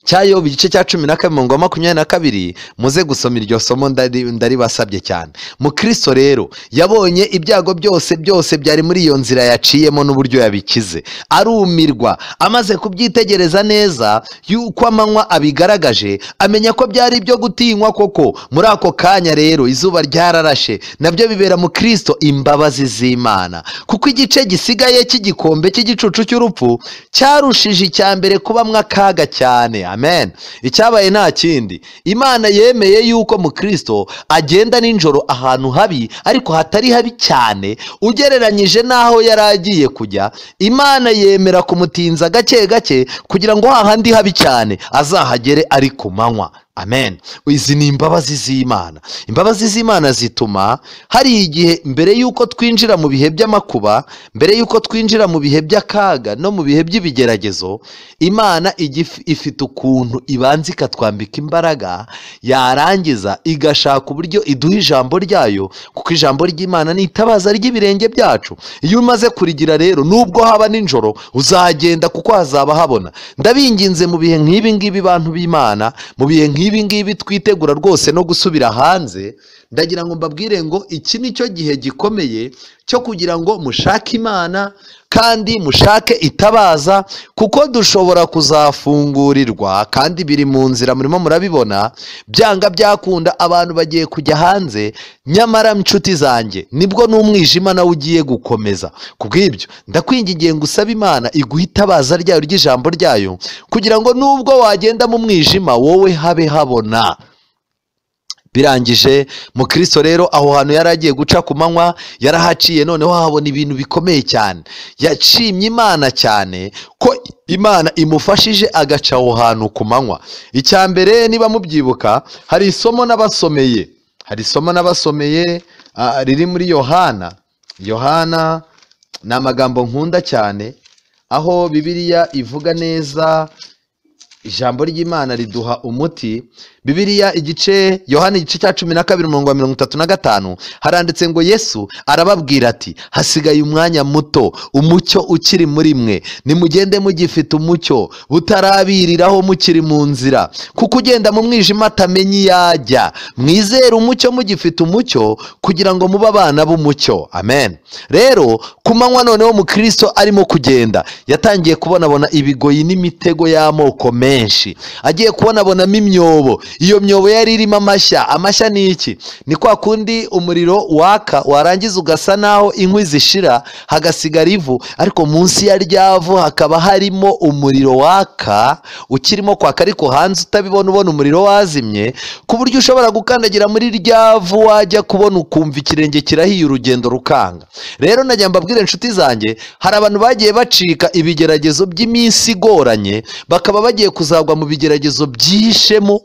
cya Yobu igice cya 11:22, muze gusoma iryo somo, ndaribasabye cyane. Mukristo rero yabonye ibyago byose byari muri iyo nzira yaciyemo n'uburyo yabikize, arumirwa. Amaze kubyitegereza neza yuko amanywa abigaragaje, amenya ko byari ibyo gutinywa koko. Muri ako kanya rero izuba ryararashe, nabyo bibera mu Kristo imbabazi z'Imana, kuko igice gisigaye cy'igikombe cy'igicucu cy'urupfu cyarushije icyambere kubamwo akaga cyane. Amen. Icyabaye nta kindi, Imana yemeye yuko Mukristo agenda ninjoro ahantu habi, ariko hatari habi cyane ugereranyije naho yari agiye kujya. Imana yemera kumutinza gake gake, kugira ngo hahandi habi cyane azahagere ari ku manywa. Amen. Izi ni imbabazi z'Imana. Imbabazi z'Imana zituma hari igihe mbere yuko twinjira mu bihe by'amakuba, mbere yuko twinjira mu bihe by'akaga no mu bihe by'ibigeragezo, Imana ifite ukuntu ibanza ikatwambika imbaraga, yarangiza igashaka uburyo iduha ijambo ryayo, kuko ijambo ry'Imana ni itabaza ry'ibirenge byacu. Iyo umaze kurigira rero, nubwo haba ninjoro uzagenda, kuko hazaba habona. Ndabinginze mu bihe nk'ibi ngibi bantu b'Imana, mu bihe nk'ibi ngibi twitegura rwose no gusubira hanze, ndagira ngo mbabwire ngo iki ni cyo gihe gikomeye cyo kugira ngo mushake Imana, kandi mushake itabaza kuko dushobora kuzafungurirwa, kandi biri mu nzira murimo murabibona. Byanga byakunda abantu bagiye kujya hanze, nyamara inshuti zanjye nibwo n'umwijima nawe ugiye gukomeza. Kubw'ibyo ndakwingingiye ngo usabe Imana iguhe itabaza ryayo ry'ijambo ryayo, kugira ngo nubwo wagenda mu mwijima wowe habe habona. Birangije mu Kristo rero aho hantu yari agiye guca ku manywa yarahaciye, noneho habona ibintu bikomeye cyane. Yashimye Imana cyane ko Imana imufashije agaca aho hantu ku manywa. Icya mbere, niba mubyibuka, hari isomo n'abasomeye riri muri Yohana ni amagambo nkunda cyane, aho Bibiliya ivuga neza, ijambo ry'Imana riduha umuti. Bibiliya Yohana igice cya 12:35 haranditse ngo Yesu arababwira ati, hasigaye umwanya muto, umucyo ukiri muri mwe, nimugende mugifite umucyo, butarabiriraho mukiri mu nzira, kuko ugenda mu mwijima atamenya iyo ajya. Mwizere umucyo mugifite umucyo, kugira ngo mube abana b'umucyo. Amen. Rero ku manywa noneho mu Kristo arimo kugenda, yatangiye kubonabona ibigoyi n'imitego y'amoko menshi. Agiye kubonabonamo imyobo. Iyo myobo yari irimo amashya ni iki? Ni kwa kundi umuriro waka warangiza ugasa naho inkwi zishira hagasigara ivu, ariko munsi ya ryavu hakaba harimo umuriro waka ukirimo kwaka, ariko hanze utabibona, ubona umuriro wazimye, ku buryo ushobora gukandagira muri ryavu wajya kubona ukumva ikirenge kirahiye, urugendo rukanga. Rero najya mbabwire inshuti zanjye, hari abantu bagiye bacika ibigeragezo by'iminsi igoranye, bakaba bagiye kuzagwa mu bigeragezo byihishemo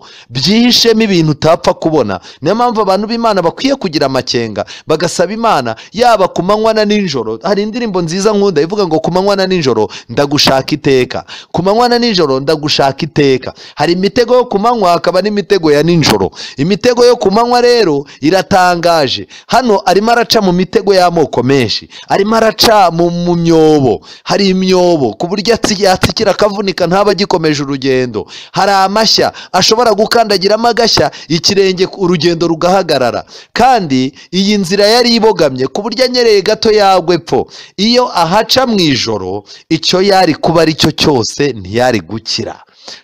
ibintu utapfa kubona. Niyo mpamvu abantu b'Imana bakwiye kugira amakenga, bagasaba Imana yaba ku manywa na nijoro. Hari indirimbo nziza nkunda ivuga ngo ku manywa na nijoro ndagushaka iteka, ku manywa na nijoro ndagushaka iteka. Hari imitego yo ku manywa, hakaba n'imitego ya nijoro. Imitego yo ku manywa rero iratangaje. Hano arimo araca mu mitego y'amoko menshi, arimo araca mu myobo. Hari imyobo ku buryo yatsikira akavunika ntaba agikomeje urugendo. Hari amashya ashobora gukandagiramo agashya, ikirenge urugendo rugahagarara. Kandi iyi nzira yari ibogamye ku buryo anyereye gato yagwe epfo. Iyo ahaca mu ijoro, icyo yari kuba ari cyo cyose ntiyari gukira.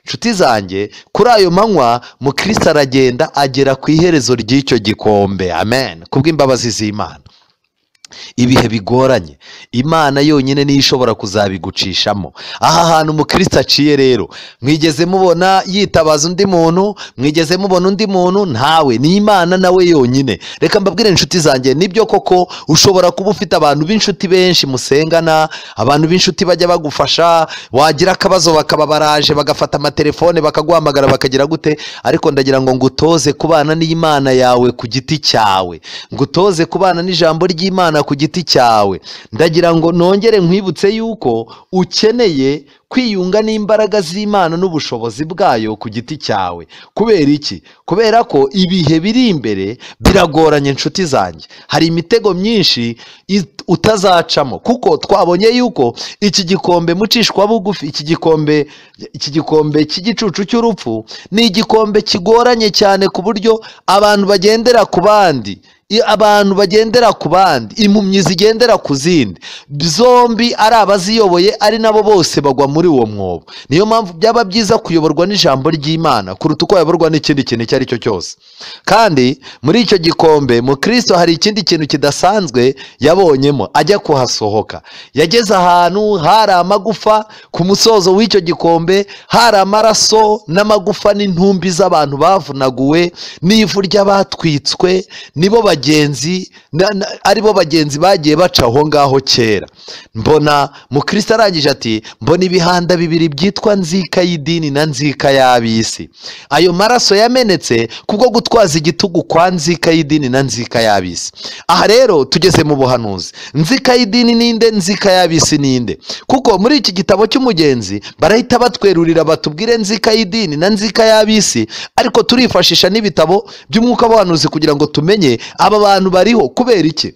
Nshuti zanjye, kuri ayo manywa mu Kristo aragenda agera ku iherezo ry'icyo gikombe. Amen. Kubw'imbabazi z'Imana. Ibihe bigoranye Imana yonyine niyo ishobora kuzabigucishamo. Aha hantu mu Kristo aciye rero, mwigeze mubona yitabaza undi muntu? Mwigeze mubona undi muntu? Ntawe. Ni Imana nawe yonyine. Reka mbabwire inshuti zanjye, nibyo koko ushobora kuba ufite abantu b'inshuti benshi musengana, abantu b'inshuti bajya bagufasha, wagira akabazo bakaba baraje bagafata amatelefone bakaguhamagara bakagira gute, ariko ndagira ngo ngutoze kubana n'Imana yawe ku giti cyawe, ngutoze kubana n'ijambo ry'Imana ku giti cyawe. Ndagira ngo nongere nkwibutse yuko ukeneye kwiyunga n'imbaraga z'Imana n'ubushobozi bwayo ku giti cyawe. Kubera iki? Kubera ko ibihe biri imbere biragoranye nshuti zanjye. Hari imitego myinshi utazacamo, kuko twabonye yuko iki gikombe mucishwa bugufi, iki gikombe cy'igicucu cy'urupfu ni igikombe kigoranye cyane, ku buryo abantu bagendera ku bandi, impumyi zigendera ku zindi, zombi ari abaziyoboye ari nabo bose bagwa muri uwo mwobo. Niyo mpamvu byaba byiza kuyoborwa n'ijambo ry'Imana kuruta uko yayoborwa n'ikindi kintu icyo ari cyo cyose. Kandi muri icyo gikombe mu Kristo hari ikindi kintu kidasanzwe yabonyemo. Ajya kuhasohoka, yageze ahantu hari amagufa. Ku musozo w'icyo gikombe hari amaraso n'amagufa n'intumbi z'abantu bavunaguwe n'ivu ry'abatwitswe. Nibo aribo bagenzi bagiye baca aho ngaho kera. Mbona mu Kristo arangije ati, mbona ibihanda bibiri byitwa nzika y'idini na nzika y'ab'isi. Ayo maraso yamenetse kubwo gutwaza igitugu kwa nzika y'idini na nzika y'ab'isi. Aha rero tugeze mu buhanuzi. Nzika y'idini ninde? Nzika y'ab'isi ninde? Kuko muri iki gitabo cy'umugenzi barahita batwerurira batubwire nzika y'idini na nzika y'ab'isi, ariko turifashisha n'ibitabo by'umwuka w'abahanuzi kugira ngo tumenye aba bantu bariho kubera iki.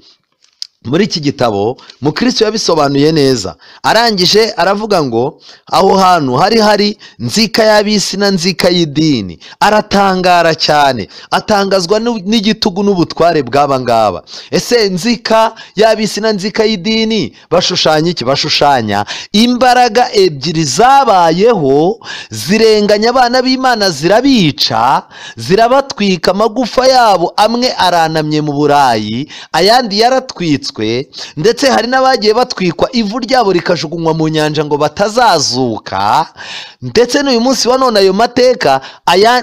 muri iki gitabo mukristo yabisobanuye neza, arangije aravuga ngo aho hantu hari nzika y'ab'isi na nzika y'idini. Aratangara cyane, atangazwa n'igitugu n'ubutware bw'aba ngaba. Ese nzika y'ab'isi na nzika y'idini bashushanya iki? Bashushanya imbaraga ebyiri zabayeho zirenganya abana b'Imana, zirabica, zirabatwika, amagufa yabo amwe aranamye mu Burayi, ayandi yaratwitswe, ndetse hari n'abagiye batwikwa ivu ryabo rikajugunywa mu nyanja ngo batazazuka. Ndetse n'uyu munsi wa none ayo mateka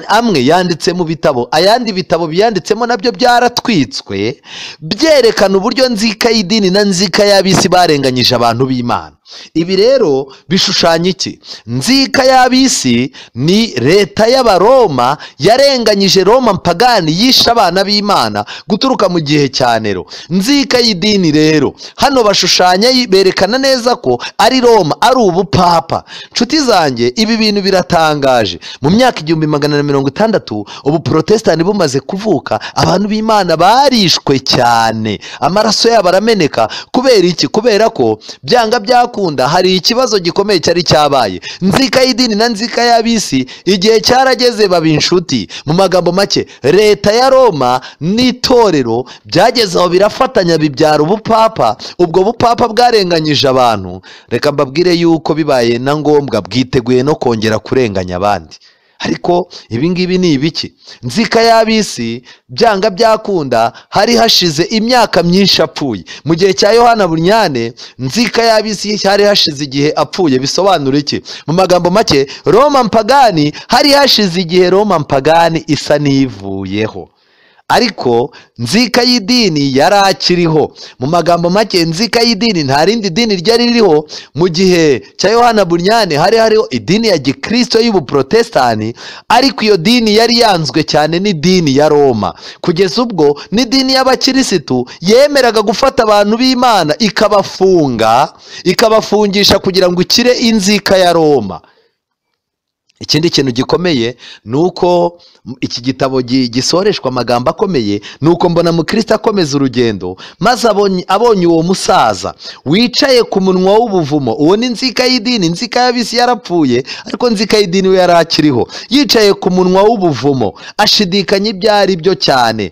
amwe yanditse mu bitabo, ayandi bitabo biyanditsemo nabyo byaratwitswe, byerekana uburyo nzika y'idini na nzika y'ab'isi barenganyije abantu b'Imana. Ibi rero bishushanya iki? Nzika y'ab'isi ni leta y'Abaroma yarenganyije Roma mpagani, yishe abana b'Imana guturuka mu gihe cya Nero. Nzika y'idini rero hano bashushanya, berekana neza ko ari Roma, ari ubupapa. Nshuti zanjye, ibi bintu biratangaje. Mu myaka 1860 ubu Protestani bumaze kuvuka, abantu b'Imana barishwe cyane, amaraso yabo arameneka. Kubera iki? Kubera ko byanga byakunda hari ikibazo gikomeye cyari cyabaye. Nzika y'idini na nzika y'ab'isi igihe cyarageze baba inshuti. Mu magambo make, leta ya Roma n'itorero byageze aho birafatanya, bibyara ubupapa. Ubwo bupapa bwarenganyije abantu. Reka mbabwire yuko bibaye na ngombwa bwiteguye no kongera kurenganya abandi. Ariko ibi ngibi ni ibiki? Nzika y'ab'isi byanga byakunda hari hashize imyaka myinshi apfuye. Mu gihe cya Yohana Bunyane, nzika y'ab'isi hari hashize igihe apfuye. Bisobanura iki? Mu magambo make, Roma mpagani hari hashize igihe Roma mpagani isa n'ivuyeho, ariko nzika y'idini yarakiriho. Mu magambo make, nzika y'idini nta rindi dini ryari ririho. Mu gihe cya Yohana Bunyane hari hariho idini ya Gikristo y'Ubuprotestani, ariko iyo dini yari yanzwe cyane n'idini ya Roma, kugeza ubwo n'idini y'Abakirisitu yemeraga gufata abantu b'Imana ikabafungisha kugira ngo ikire inzika ya Roma. Ikindi kintu gikomeye ni uko iki gitabo gisoreshwa amagambo akomeye. Ni uko mbona mukristo akomeza urugendo, maze abonye uwo musaza wicaye ku munwa w'ubuvumo. Uwo ni nzika y'idini. Nzika y'ab'isi yarapfuye, ariko nzika y'idini we yarakiriho, yicaye ku munwa w'ubuvumo, ashidikanya ibyo ari byo cyane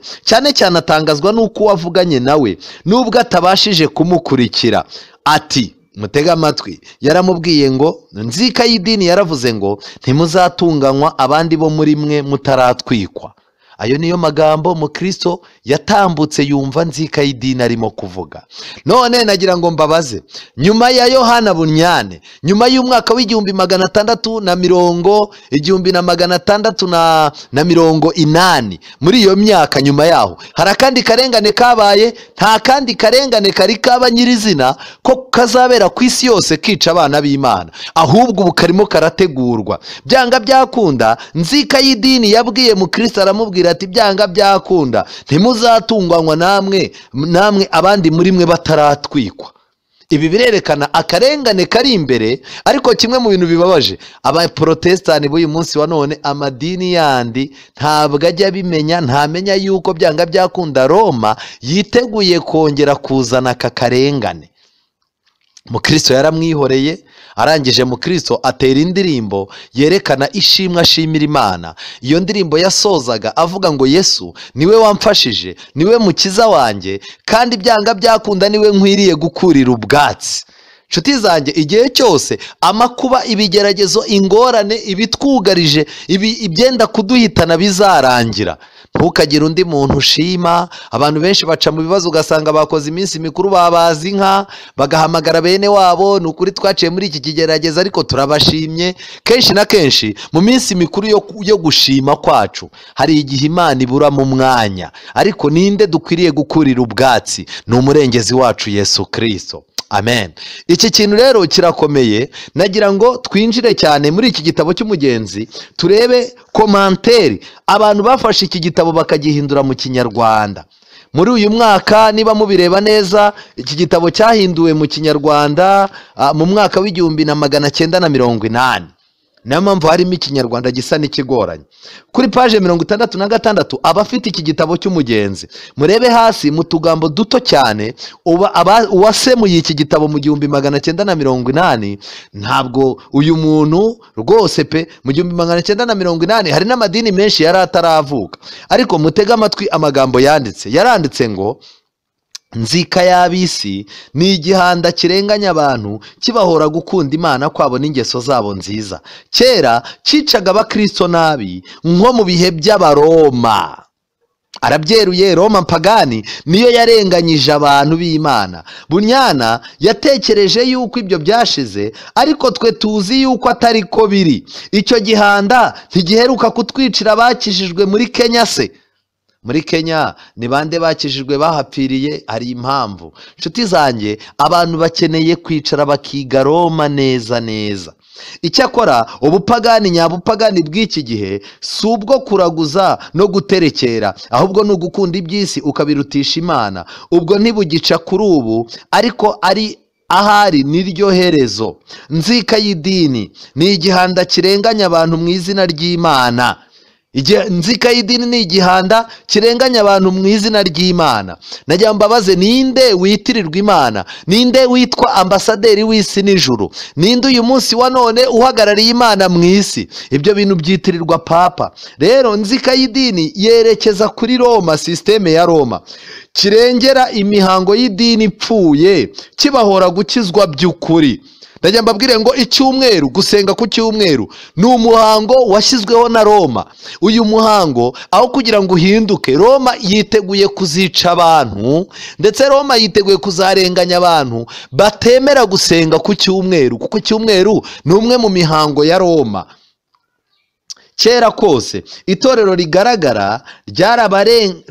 atangazwa n'uko wavuganye nawe nubwo atabashije kumukurikira. Ati, mutega amatwi, yaramubwiye ngo nzika y'idini yaravuze ngo ntimuzatunganywa abandi bo muri mwe mutaratwikwa. Ayo niyo magambo mukristo yatambutse yumva nzika y'idini arimo kuvuga. None nagira ngo mbabaze, nyuma ya Yohana Bunyane, nyuma y'umwaka w'1680 muri iyo myaka, nyuma yaho hari akandi karengane kabaye? Nta kandi karengane kari kaba nyirizina ko kazabera ku isi yose kica abana b'Imana, ahubwo ubu karimo karategurwa. Byanga byakunda, nzika y'idini yabwiye mukristo, aramubwira ati byanga byakunda ntimuzatunganywa namwe abandi muri mwe bataratwikwa. Ibi birerekana akarengane kari imbere. Ariko kimwe mu bintu bibabaje, Abaprotestani b'uyu munsi wa none, amadini yandi ntabwo ajya bimenya, ntamenya yuko byanga byakunda Roma yiteguye kongera kuzana aka karengane. Mukristo yaramwihoreye, arangije mukristo atera indirimbo yerekana ishimwe ashimira Imana. Iyo ndirimbo yasozaga avuga ngo Yesu niwe wamfashije, niwe mukiza wanjye, kandi byanga byakunda niwe nkwiriye gukurira ubwatsi. Nshuti zanjye, igihe cyose amakuba, ibigeragezo, ingorane, ibitwugarije, ibyenda kuduhitana bizarangira, ntukagire undi muntu ushima. Abantu benshi baca mu bibazo, ugasanga bakoze iminsi mikuru, babaza inka, bagahamagara bene wabo, ni ukuri twaciye muri iki kigerageza ariko turabashimye. Kenshi na kenshi mu minsi mikuru yo gushima kwacu hari igihe Imana ibura mu mwanya, ariko ninde dukwiriye gukurira ubwatsi? Ni umurengezi wacu Yesu Kristo. Amen. Iki kintu rero kirakomeye. Nagira ngo twinjire cyane muri iki gitabo cy'umugenzi, turebe komanteri abantu bafashe iki gitabo bakagihindura mu Kinyarwanda. Muri uyu mwaka, niba mubireba neza, iki gitabo cyahinduwe mu Kinyarwanda mu mwaka w'1980. niyo mpamvu harimo ikinyarwanda gisa n'ikigoranye. Kuri paje 66 abafite iki gitabo cy'umugenzi murebe hasi mu tugambo duto cyane uwasemuye iki gitabo mu 1980 ntabwo uyu muntu rwose pe mu 1980 hari n'amadini menshi yari ataravuka, ariko mutega amatwi amagambo yaranditse ngo nzika y'ab'isi ni igihanda kirenganya abantu kibahora gukunda Imana kwabo n'ingeso zabo nziza. Kera cicaga abakristo nabi nko mu bihe by'abaroma. Arabyeruye, Roma mpagani niyo yarenganyije abantu b'Imana. Bunyana yatekereje yuko ibyo byashize, ariko twe tuzi yuko atari ko biri. Icyo gihanda ntigiheruka kutwicira abakijijwe muri Kenya se? Muri Kenya ni bande bakijijwe bahapfiriye? Hari impamvu. Nshuti zanjye, abantu bakeneye kwicara bakiga Roma neza neza. Icyakora ubupagani nyabupagani bw'iki gihe si ubwo kuraguza no guterekera, ahubwo ni ugukunda iby'isi ukabirutisha Imana. Ubwo ntibugica kuri ubu, ariko ari ahari niryo herezo. Nzika y'idini ni igihanda kirenganya abantu mu izina ry'Imana. Nzika y'idini ni igihanda kirenganya abantu mu izina ry'Imana. Najya mbabaze, ninde witirirwa Imana? Ninde witwa ambasaderi w'isi n'ijuru? Ninde uyu munsi wa none uhagarariye Imana mu isi? Ibyo bintu byitirirwa papa. Rero nzika y'idini yerekeza kuri Roma, systeme ya Roma, kirengera imihango y'idini ipfuye kibahora gukizwa by'ukuri. Ndajya mbabwire ngo icyumweru, gusenga ku cyumweru ni umuhango washyizweho na Roma. Uyu muhango aho kugira ngo uhinduke, Roma yiteguye kuzica abantu, ndetse Roma yiteguye kuzarenganya abantu batemera gusenga ku cyumweru, kuko icyumweru ni umwe mu mihango ya Roma. Kera kose itorero rigaragara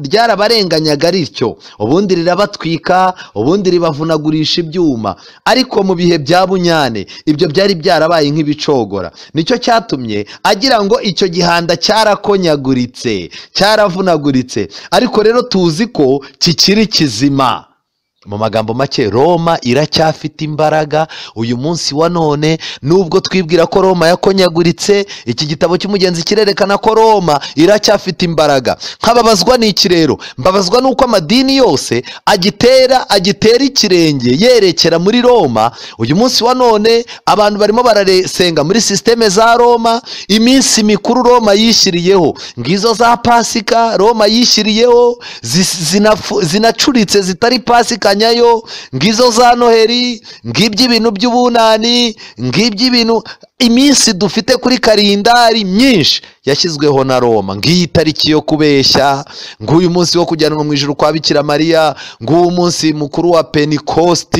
ryarabarenganyaga rityo, ubundi rirabatwika, ubundi ribavunagurisha ibyuma. Ariko mu bihe bya Bunyane ibyo byari byarabaye nk'ibicogora. Nicyo cyatumye agira ngo icyo gihanda cyarakonyaguritse, cyaravunaguritse, ariko rero tuzi ko kikiri kizima. Mu magambo make, Roma iracyafite imbaraga uyu munsi wa none. Nubwo twibwira ko Roma yakonyaguritse, iki gitabo cy'umugenzi kirerekana ko Roma iracyafite imbaraga. Nkababazwa n'iki rero? Mbabazwa nuko amadini yose agitera ikirenge yerekera muri Roma. Uyu munsi wa none abantu barimo barasenga muri systeme za Roma. Iminsi mikuru Roma yishyiriyeho, ngizo za Pasika Roma yishyiriyeho, zinacuritse zitari Pasika nyayo, ngizo za Noheri, ng'iby'ibintu by'ubunani, ng'iby'ibintu, iminsi dufite kuri kalendari myinshi yashyizweho na Roma. Ngiyi tariki yo kubeshya, nguyu munsi wo kujyanwa mu ijuru kwa Bikira Mariya, nguyu munsi mukuru wa Pentecost.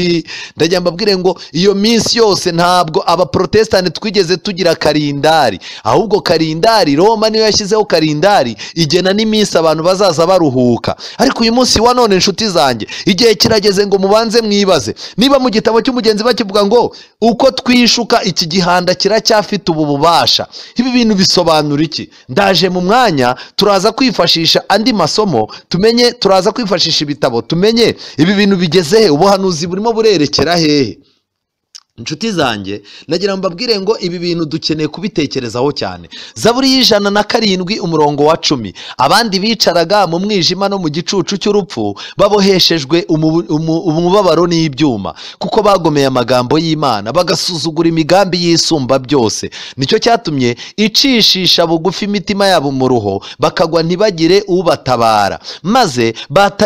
Ndajya mbabwire ngo iyo minsi yose ntabwo abaprotestani twigeze tugira kalendari, ahubwo kalendari Roma niyo yashyizeho kalendari igena n'iminsi abantu bazaza baruhuka. Ariko uyu munsi wa none, nshuti zanjye, igihe kirageze ngo mubanze mwibaze niba mu gitabo cy'umugenzi bakivuga ngo uko twishuka iki gihanda kiracyafite ubu bubasha. Ibi bintu bisobanura iki? Ndaje mu mwanya turaza kwifashisha andi masomo tumenye, turaza kwifashisha ibitabo tumenye ibi bintu bigeze he, ubuhanuzi burimo burerekera hehe. Inshuti zanjye, nagira mbabwire ngo ibi bintu dukeneye kubitekerezaho cyane. Zaburi y'107 umurongo wa 10, abandi bicaraga mu mwijima no mu gicucu cy'urupfu baboheshejwe umubabaro n'ibyuma, kuko bagomeye amagambo y'Imana bagasuzugura imigambi y'Isumba byose. Nicyo cyatumye icishisha bugufi imitima yabo mu ruho, bakagwa ntibagire ubatabara, maze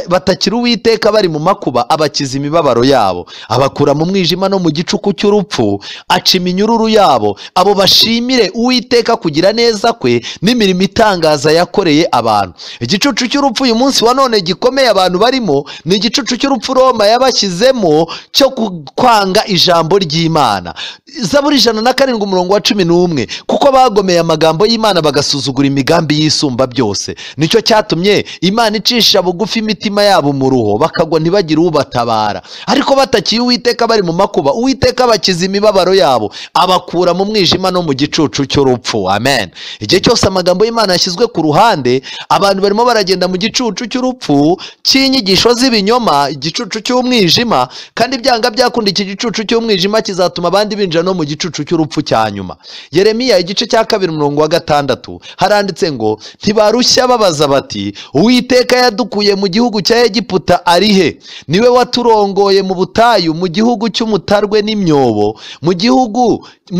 batakira Uwiteka bari mu makuba abakiza imibabaro yabo, abakura mu mwijima no mu gicuku cy'urupfu, aca iminyururu yabo. Abo bashimire Uwiteka kugira neza kwe n'imirimo itangaza yakoreye abantu. Igicucu cy'urupfu uyu munsi wa none gikomeye abantu barimo ni igicucu cy'urupfu Roma yabashyizemo cyo kwanga ijambo ry'Imana. Zaburi 107 umurongo wa 11, kuko bagomeye amagambo y'Imana bagasuzugura imigambi y'Isumba byose. Nicyo cyatumye Imana icisha bugufi imitima yabo mu ruho, bakagwa ntibagire ubatabara. Ariko batakiye Uwiteka bari mu makuba, Uwiteka abakiza imibabaro yabo, abakura mu mwijima no mu gicucu cy'urupfu. Amen. Igihe cyose amagambo y'Imana yashyizwe ku ruhande, abantu barimo baragenda mu gicucu cy'urupfu cy'inyigisho z'ibinyoma, igicucu cy'umwijima, kandi byanga byakunda iki gicucu cy'umwijima kizatuma abandi binjira no mu gicucu cy'urupfu cya nyuma. Yeremiya igice cya 2:6 haranditse ngo, ntibarushya babaza bati, Uwiteka yadukuye mu gihugu cya Egiputa ari he? Niwe waturongoye mu butayu, mu gihugu cy'umutarwe n'imyobo, mu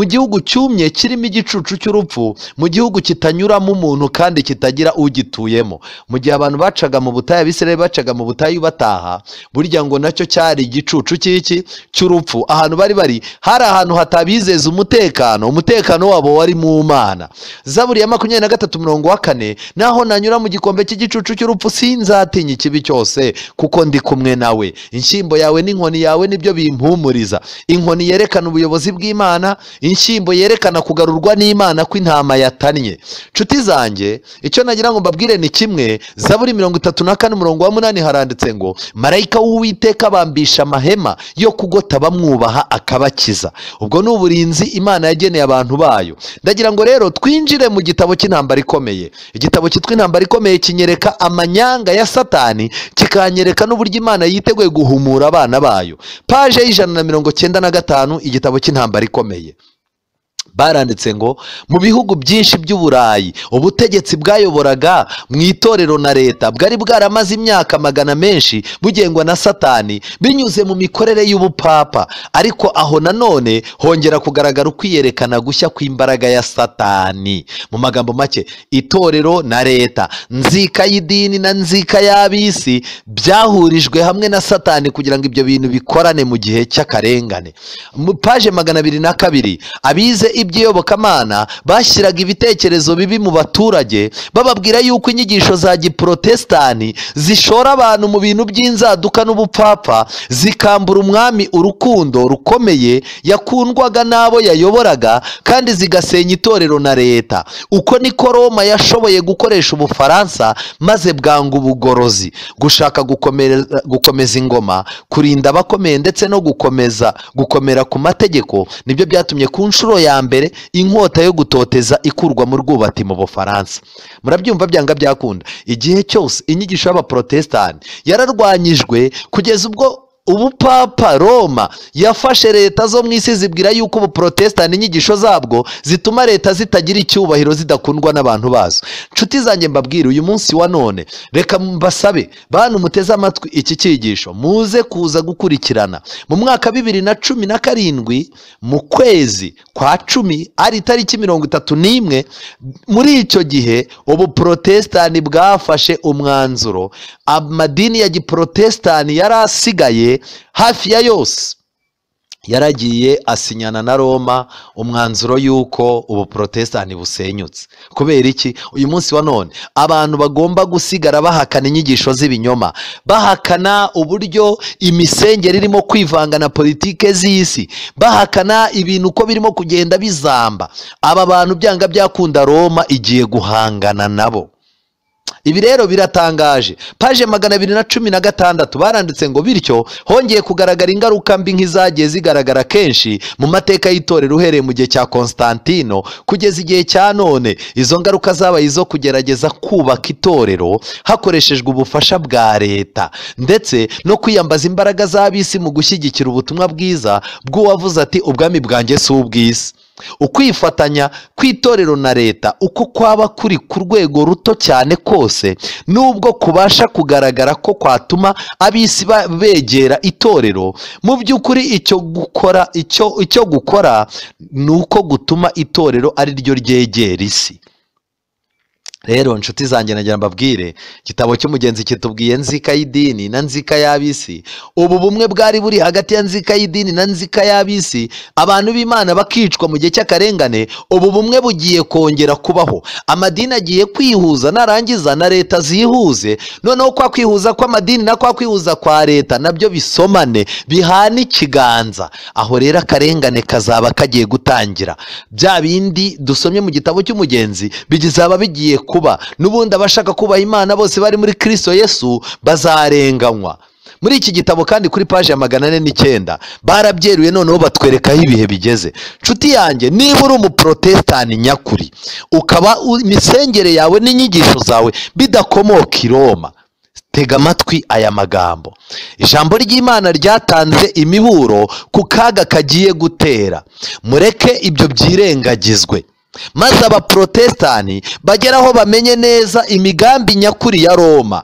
gihugu cyumye kirimo igicucu cy'urupfu, mu gihugu kitanyuramo umuntu kandi kitagira ugituyemo. Mu gihe abantu bacaga mu butayu, Abisirayeli bacaga mu butayu bataha, burya ngo nacyo cyari igicucu cy'urupfu. Ahantu bari hari ahantu hatabizeza umutekano wabo wari mu Mana. Zaburi ya 23:4, naho nanyura mu gikombe cy'igicucu cy'urupfu sinzatinya ikibi cyose, kuko ndi kumwe nawe. Inshyimbo yawe n'inkoni yawe nibyo bimpumuriza. Inkoni yerekana ubuyobozi bw'Imana, inshyimbo yerekana kugarurwa n'Imana kw'intama yatannye. Nshuti zanjye, icyo nagira ngo mbabwire ni kimwe. Zaburi 34:8 haranditse ngo, marayika w'Uwiteka bambisha amahema yo kugota bamwubaha akabakiza. Ubwo ni uburinzi Imana yageneye abantu bayo. Ndagira ngo rero twinjire mu gitabo cy'intambara ikomeye. Igitabo cyitwa intambara ikomeye kinyereka amanyanga ya Satani, kikanyereka n'uburyo Imana yiteguye guhumura abana bayo. Paje y'195, igitabo cy'intambara ikomeye. Baranditse ngo, mu bihugu byinshi by'Uburayi ubutegetsi bwayoboraga mu itorero na leta bwari bwaramaze imyaka magana menshi bugengwa na Satani binyuze mu mikorere y'ubupapa. Ariko aho nanone hongera kugaragara ukwiyerekana gushya kw'imbaraga ya Satani. Mu magambo make, itorero na leta, nzika y'idini na nzika y'abisi byahurijwe hamwe na Satani kugira ngo ibyo bintu bikorane mu gihe cy'akarengane. Mu paje 202, abize iby'iyobokamana bashyiraga ibitekerezo bibi mu baturage, bababwira yuko inyigisho za giprotestani zishora abantu mu bintu by'inzaduka n'ubupfapfa, zikambura umwami urukundo rukomeye yakundwaga n'abo yayoboraga, kandi zigasenya itorero na leta. Uko niko Roma yashoboye gukoresha Ubufaransa maze bwanga ubugorozi, gushaka gukomeza ingoma, kurinda abakomeye ndetse no gukomera ku mategeko. Nibyo byatumye ku nshuro ya mbere inkota yo gutoteza ikurwa mu rwubati mu Bufaransa. Murabyumva byanga byakunda. Igihe cyose inyigisho y'abaprotestani yararwanyijwe kugeza ubwo ubupapa Roma yafashe leta zo mu isi zibwira yuko ubuprotestani inyigisho zabwo zituma leta zitagira icyubahiro, zidakundwa n'abantu bazo. Nshuti zanjye mbabwira, uyu munsi wa none reka mbasabe bantu muteze amatwi iki cyigisho, muze kuza gukurikirana. Mu mwaka 2017 mu kwezi kwa Cumi ari tariki 31, muri icyo gihe ubuprotestani bwafashe umwanzuro. Amadini ya giprotestani yari asigaye hafi ya yose yaragiye asinyana na Roma umwanzuro yuko ubuprotestani busenyutse. Kubera iki? Uyu munsi wa none abantu bagomba gusigara bahakana inyigisho z'ibinyoma, bahakana uburyo imisengere irimo kwivanga na politike z'isi, bahakana ibintu uko birimo kugenda bizamba. Aba bantu byanga byakunda Roma igiye guhangana nabo. Ibi rero biratangaje. Paje 216 baranditse ngo, bityo hongeye kugaragara ingaruka mbi nk'izagiye zigaragara kenshi mu mateka y'itorero uhereye mu gihe cya Konstantino kugeza igihe cya none. Izo ngaruka zabaye izo kugerageza kubaka itorero hakoreshejwe ubufasha bwa leta, ndetse no kwiyambaza imbaraga z'abisi mu gushyigikira ubutumwa bwiza bw'uwavuze ati, ubwami bwanjye si ubw'isi. Ukwifatanya kw'itorero na leta uko kwaba kuri ku rwego ruto cyane kose, nubwo kubasha kugaragara ko kwatuma abisi begera itorero, mu by'ukuri icyo gukora ni uko gutuma itorero ari ryo ryegera isi. Rero nshuti zanjye nagira mbabwire, igitabo cy'umugenzi kitubwiye nzika y'idini na nzika y'abisi. Ubu bumwe bwari buri hagati ya nzika y'idini na nzika y'abisi, abantu b'Imana bakicwa mu gihe cy'akarengane. Ubu bumwe bugiye kongera kubaho. Amadini agiye kwihuza, narangiza na leta zihuze, noneho kwa kwihuza kw'amadini na kwa kwihuza kwa leta nabyo bisomane, bihana ikiganza. Aho rero akarengane kazaba kagiye gutangira. Bya bindi dusomye mu gitabo cy'umugenzi bizaba bigiye kuba. N'ubundi abashaka kubaha Imana bose bari muri Kristo Yesu bazarenganywa. muri iki gitabo kandi kuri paji ya 409 barabyeruye noneho batwerekaho ibihe bigeze. Nshuti yanjye, niba uri umuprotestani nyakuri ukaba imisengere yawe n'inyigisho zawe bidakomoka i Roma, tega amatwi aya magambo. Ijambo ry'Imana ryatanze imiburo ku kaga kagiye gutera. Mureke ibyo byirengagizwe, maze abaprotestani bageraho bamenye neza imigambi nyakuri ya Roma.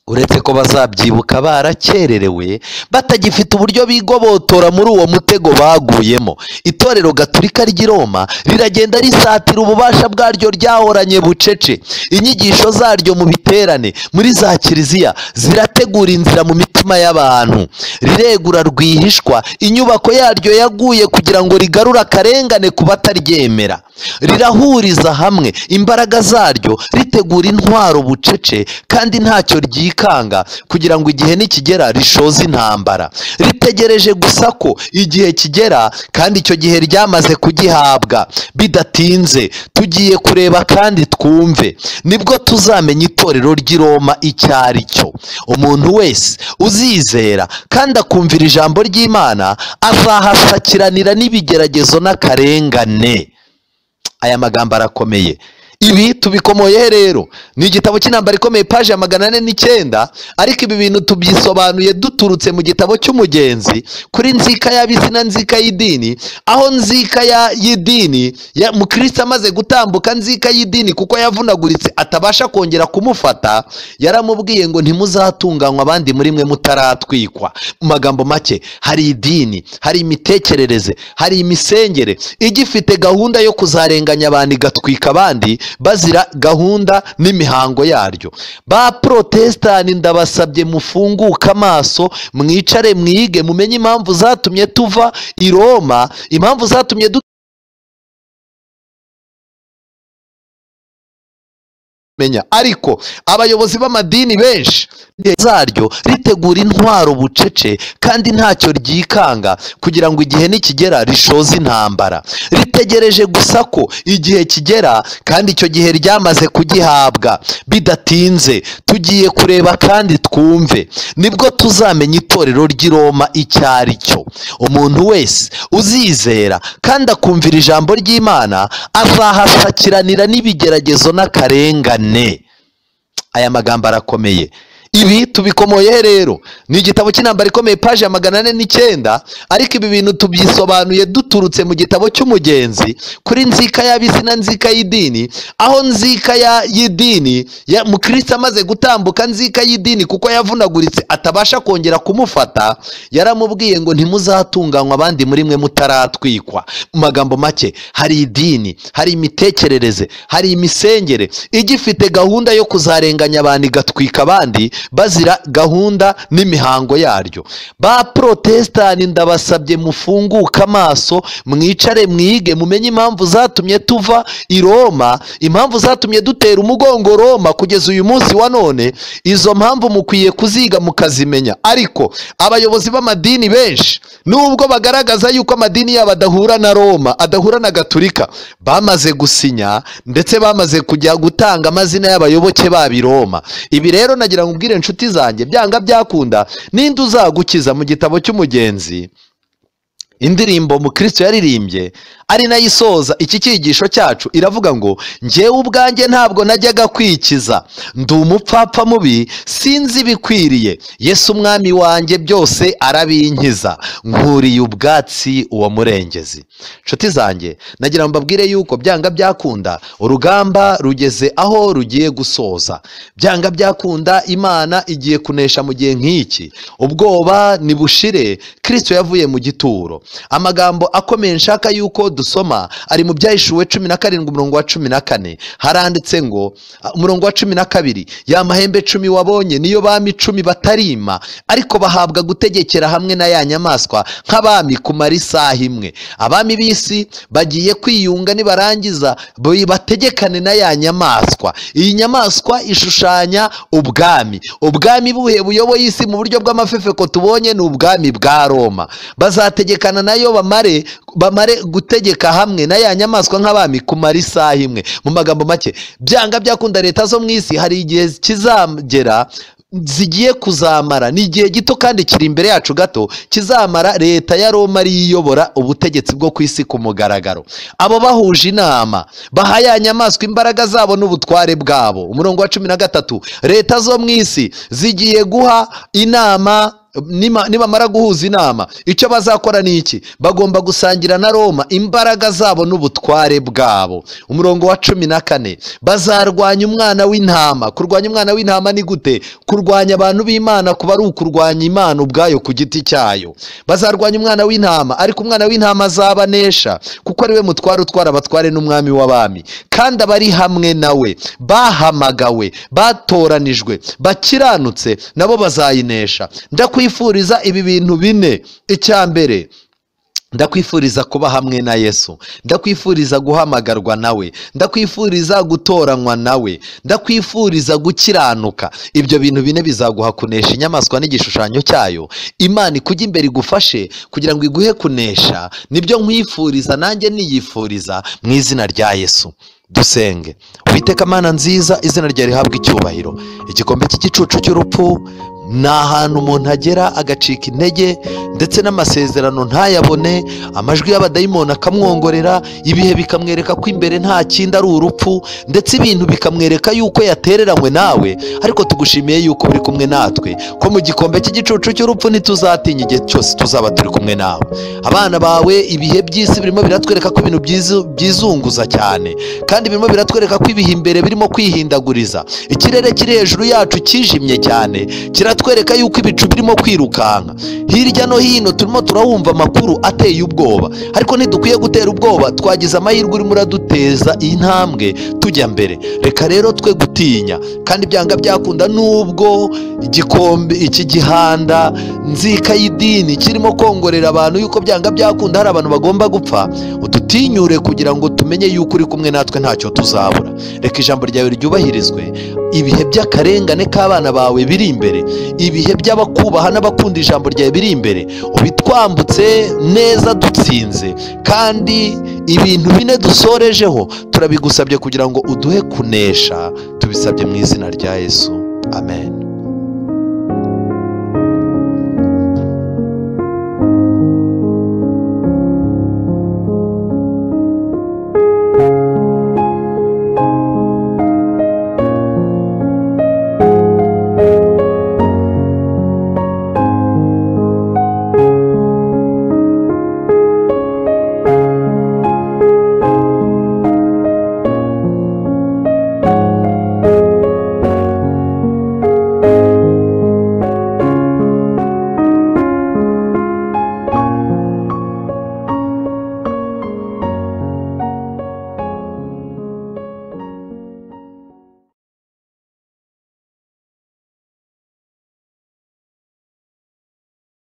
Uretse ko bazabyibuka barakererewe, batagifite uburyo bigobotora muri uwo mutego baguyemo. Itorero Gatulika ry'i Roma riragenda risatira ububasha bwaryo ryahoranye bucece. Inyigisho zaryo mu biterane, muri za kiliziya, zirategura inzira mu mitima y'abantu. Riregura rwihishwa inyubako yaryo yaguye kugira ngo rigarure akarengane ku bataryemera. Rirahuriza hamwe imbaraga zaryo ritegura intwaro bucece kandi ntacyo ryikanga, kugira ngo igihe nikigera rishoze intambara. Ritegereje gusa ko igihe kigera, kandi icyo gihe ryamaze kugihabwa. Bidatinze tugiye kureba kandi twumve, nibwo tuzamenya itorero ry'i Roma icyo ari cyo. Umuntu wese uzizera kandi akumvira ijambo ry'Imana azahasakiranira n'ibigeragezo n'akarengane. Aya magambo arakomeye. Ibi tubikomoye rero ni igitabo cy'intambara ikomeye, paji ya 409, ariko ibi bintu tubyisobanuye duturutse mu gitabo cy'umugenzi kuri nzika y'ab'isi na nzika y'idini. Aho nzika y'idini mukristo amaze gutambuka nzika y'idini kuko yavunaguritse atabasha kongera kumufata, yaramubwiye ngo ntimuzatunganywa abandi muri mwe mutaratwikwa. Mu magambo make, hari idini, hari imitekerereze, hari imisengere igifite gahunda yo kuzarenganya abantu igatwika abandi bazira gahunda n'imihango yaryo. Ba protestani, ndabasabye mufunguke amaso, mwicare mwige, mumenye impamvu zatumye tuva i Roma, impamvu zatumye ariko abayobozi b'amadini benshi zaryo ritegura intwaro bucece kandi ntacyo ryikanga, kugira ngo igihe nikigera rishoze intambara. Ritegereje gusa ko igihe kigera, kandi icyo gihe ryamaze kugihabwa. Bidatinze tugiye kureba kandi twumve, nibwo tuzamenya itorero ry'i Roma icyo ari cyo. Umuntu wese uzizera kandi akumvira ijambo ry'Imana azahasakiranira n'ibigeragezo n'akarengane. Aya magambo arakomeye. Ibi tubikomoye rero ni igitabo cy'intambara ikomeye, paji ya 409, ariko ibi bintu tubyisobanuye duturutse mu gitabo cy'umugenzi kuri nzika y'ab'isi na nzika y'idini. Aho nzika y'idini mukristo amaze gutambuka nzika y'idini kuko yavunaguritse atabasha kongera kumufata, yaramubwiye ngo ntimuzatunganywa abandi muri mwe mutaratwikwa. Mu magambo make, hari idini, hari imitekerereze, hari imisengere igifite gahunda yo kuzarenganya abantu igatwika abandi bazira gahunda n'imihango yaryo. Ba protestani, ndabasabye mufunguke amaso, mwicare mwige, mumenye impamvu zatumye tuva i Roma, impamvu zatumye dutera umugongo Roma kugeza uyu munsi wa none. Izo mpamvu mukwiye kuziga mukazimenya. Ariko abayobozi b'amadini benshi, nubwo bagaragaza yuko amadini yabo adahura na Roma, adahura na Gatulika, bamaze gusinya ndetse bamaze kujya gutanga amazina y'abayoboke babo i Roma. Ibi rero nagira ngo ubwire inshuti zanjye, byanga byakunda, ninde uzagukiza? Mu gitabo cy'umugenzi, indirimbo mukristo yaririmbye ari nayo isoza iki cyigisho cyacu, iravuga ngo njyewe ubwanjye ntabwo najyaga kwikiza, ndi umupfapfa mubi, sinzi ibikwiriye, Yesu umwami wanjye byose arabinkiza, nkuriye ubwatsi uwo murengezi. Nshuti zanjye, nagira ngo mbabwire yuko byanga byakunda urugamba rugeze aho rugiye gusoza. Byanga byakunda Imana igiye kunesha mu gihe nk'iki. Ubwoba nibushire, Kristo yavuye mu gituro. Amagambo akomeye nshaka yuko dusoma ari mu Byahishuwe 17 umurongo wa 14. Haranditse ngo umurongo wa 12, ya mahembe 10 wabonye niyo bami 10 batarima, ariko bahabwa gutegekera hamwe na ya nyamaswa nk'abami kumara isaha imwe. Abami b'isi bagiye kwiyunga, nibarangiza bategekane na ya nyamaswa. Iyi nyamaswa ishushanya ubwami. Ubwami buyoboye isi mu buryo bw'amafefeko tubonye ni ubwami bwa Roma. Bazategekana nayo bamare gutegeka hamwe na ya nyamaswa nk'abami kumara isaha imwe. Mu magambo make, byanga byakunda leta zo mu isi hari igihe kizagera zigiye kuzamara, ni igihe gito kandi kiri imbere yacu gato, kizamara leta ya Roma ariyo iyobora ubutegetsi bwo ku isi ku mugaragaro. Abo bahuje inama bahaye ya nyamaswa imbaraga zabo n'ubutware bwabo. Umurongo wa 13, leta zo mu isi zigiye guha inama. Nibamara guhuza inama, icyo bazakora ni iki? Bagomba gusangira na Roma imbaraga zabo n'ubutware bwabo. Umurongo wa 14, bazarwanya umwana w'intama. Kurwanya umwana w'intama ni gute? Kurwanya abantu b'Imana kuba ari ukurwanya Imana ubwayo ku giti cyayo. Bazarwanya umwana w'intama, ariko umwana w'intama azabanesha, kuko ari we mutware utwara abatware n'umwami w'abami. Kandi abari hamwe nawe, bahamagawe, batoranijwe, bakiranutse, nabo bazayinesha. Ndakwifuriza ibi bintu bine. Icya mbere, ndakwifuriza kuba hamwe na Yesu, ndakwifuriza guhamagarwa nawe, ndakwifuriza gutoranywa nawe, ndakwifuriza gukiranuka. Ibyo bintu bine bizaguha kunesha inyamaswa n'igishushanyo cyayo. Imana ikujya imbere igufashe kugira ngo iguhe kunesha. Nibyo nkwifuriza, nanjye niyifuriza mu izina rya Yesu. Dusenge. Uwiteka Mana nziza, izina ryawe rihabwe icyubahiro. Igikombe cy'igicucu cy'urupfu ni ahantu umuntu agera agacika intege, ndetse n'amasezerano ntayabone, amajwi y'abadayimoni akamwongorera, ibihe bikamwereka ko imbere nta kindi ari urupfu, ndetse ibintu bikamwereka yuko yatereranywe nawe. Ariko tugushimiye yuko uri kumwe natwe, ko mu gikombe cy'igicucu cy'urupfu ntituzatinya, igihe cyose tuzaba turi kumwe nawe. Abana bawe, ibihe by'isi birimo biratwereka ko ibintu byizunguza cyane, kandi birimo biratwereka ko ibihe imbere birimo kwihindaguriza. Ikirere kiri hejuru yacu kijimye cyane, kiratwereka yuko ibicu birimo kwirukanka. Hirya no hino turimo turahumva amakuru ateye ubwoba, ariko ntidukwiye gutera ubwoba. Twagize amahirwe urimo uraduteza intambwe tujya mbere. Reka rero twe gutinya, kandi byanga byakunda nubwo igikombe iki gihanda nzika y'idini kirimo kongorera abantu yuko byanga byakunda hari abantu bagomba gupfa, udutinyure kugira ngo tumenye yuko uri kumwe natwe ntacyo tuzabura. Reka ijambo ryawe ryubahirizwe. Ibihe by'akarengane k'abana bawe biri imbere, ibihe by'abakubaha n'abakunda ijambo ryawe biri imbere, ubitwambutse neza dutsinze. Kandi ibintu bine dusorejeho turabigusabye kugira ngo uduhe kunesha, tubisabye mu izina rya Yesu, amen.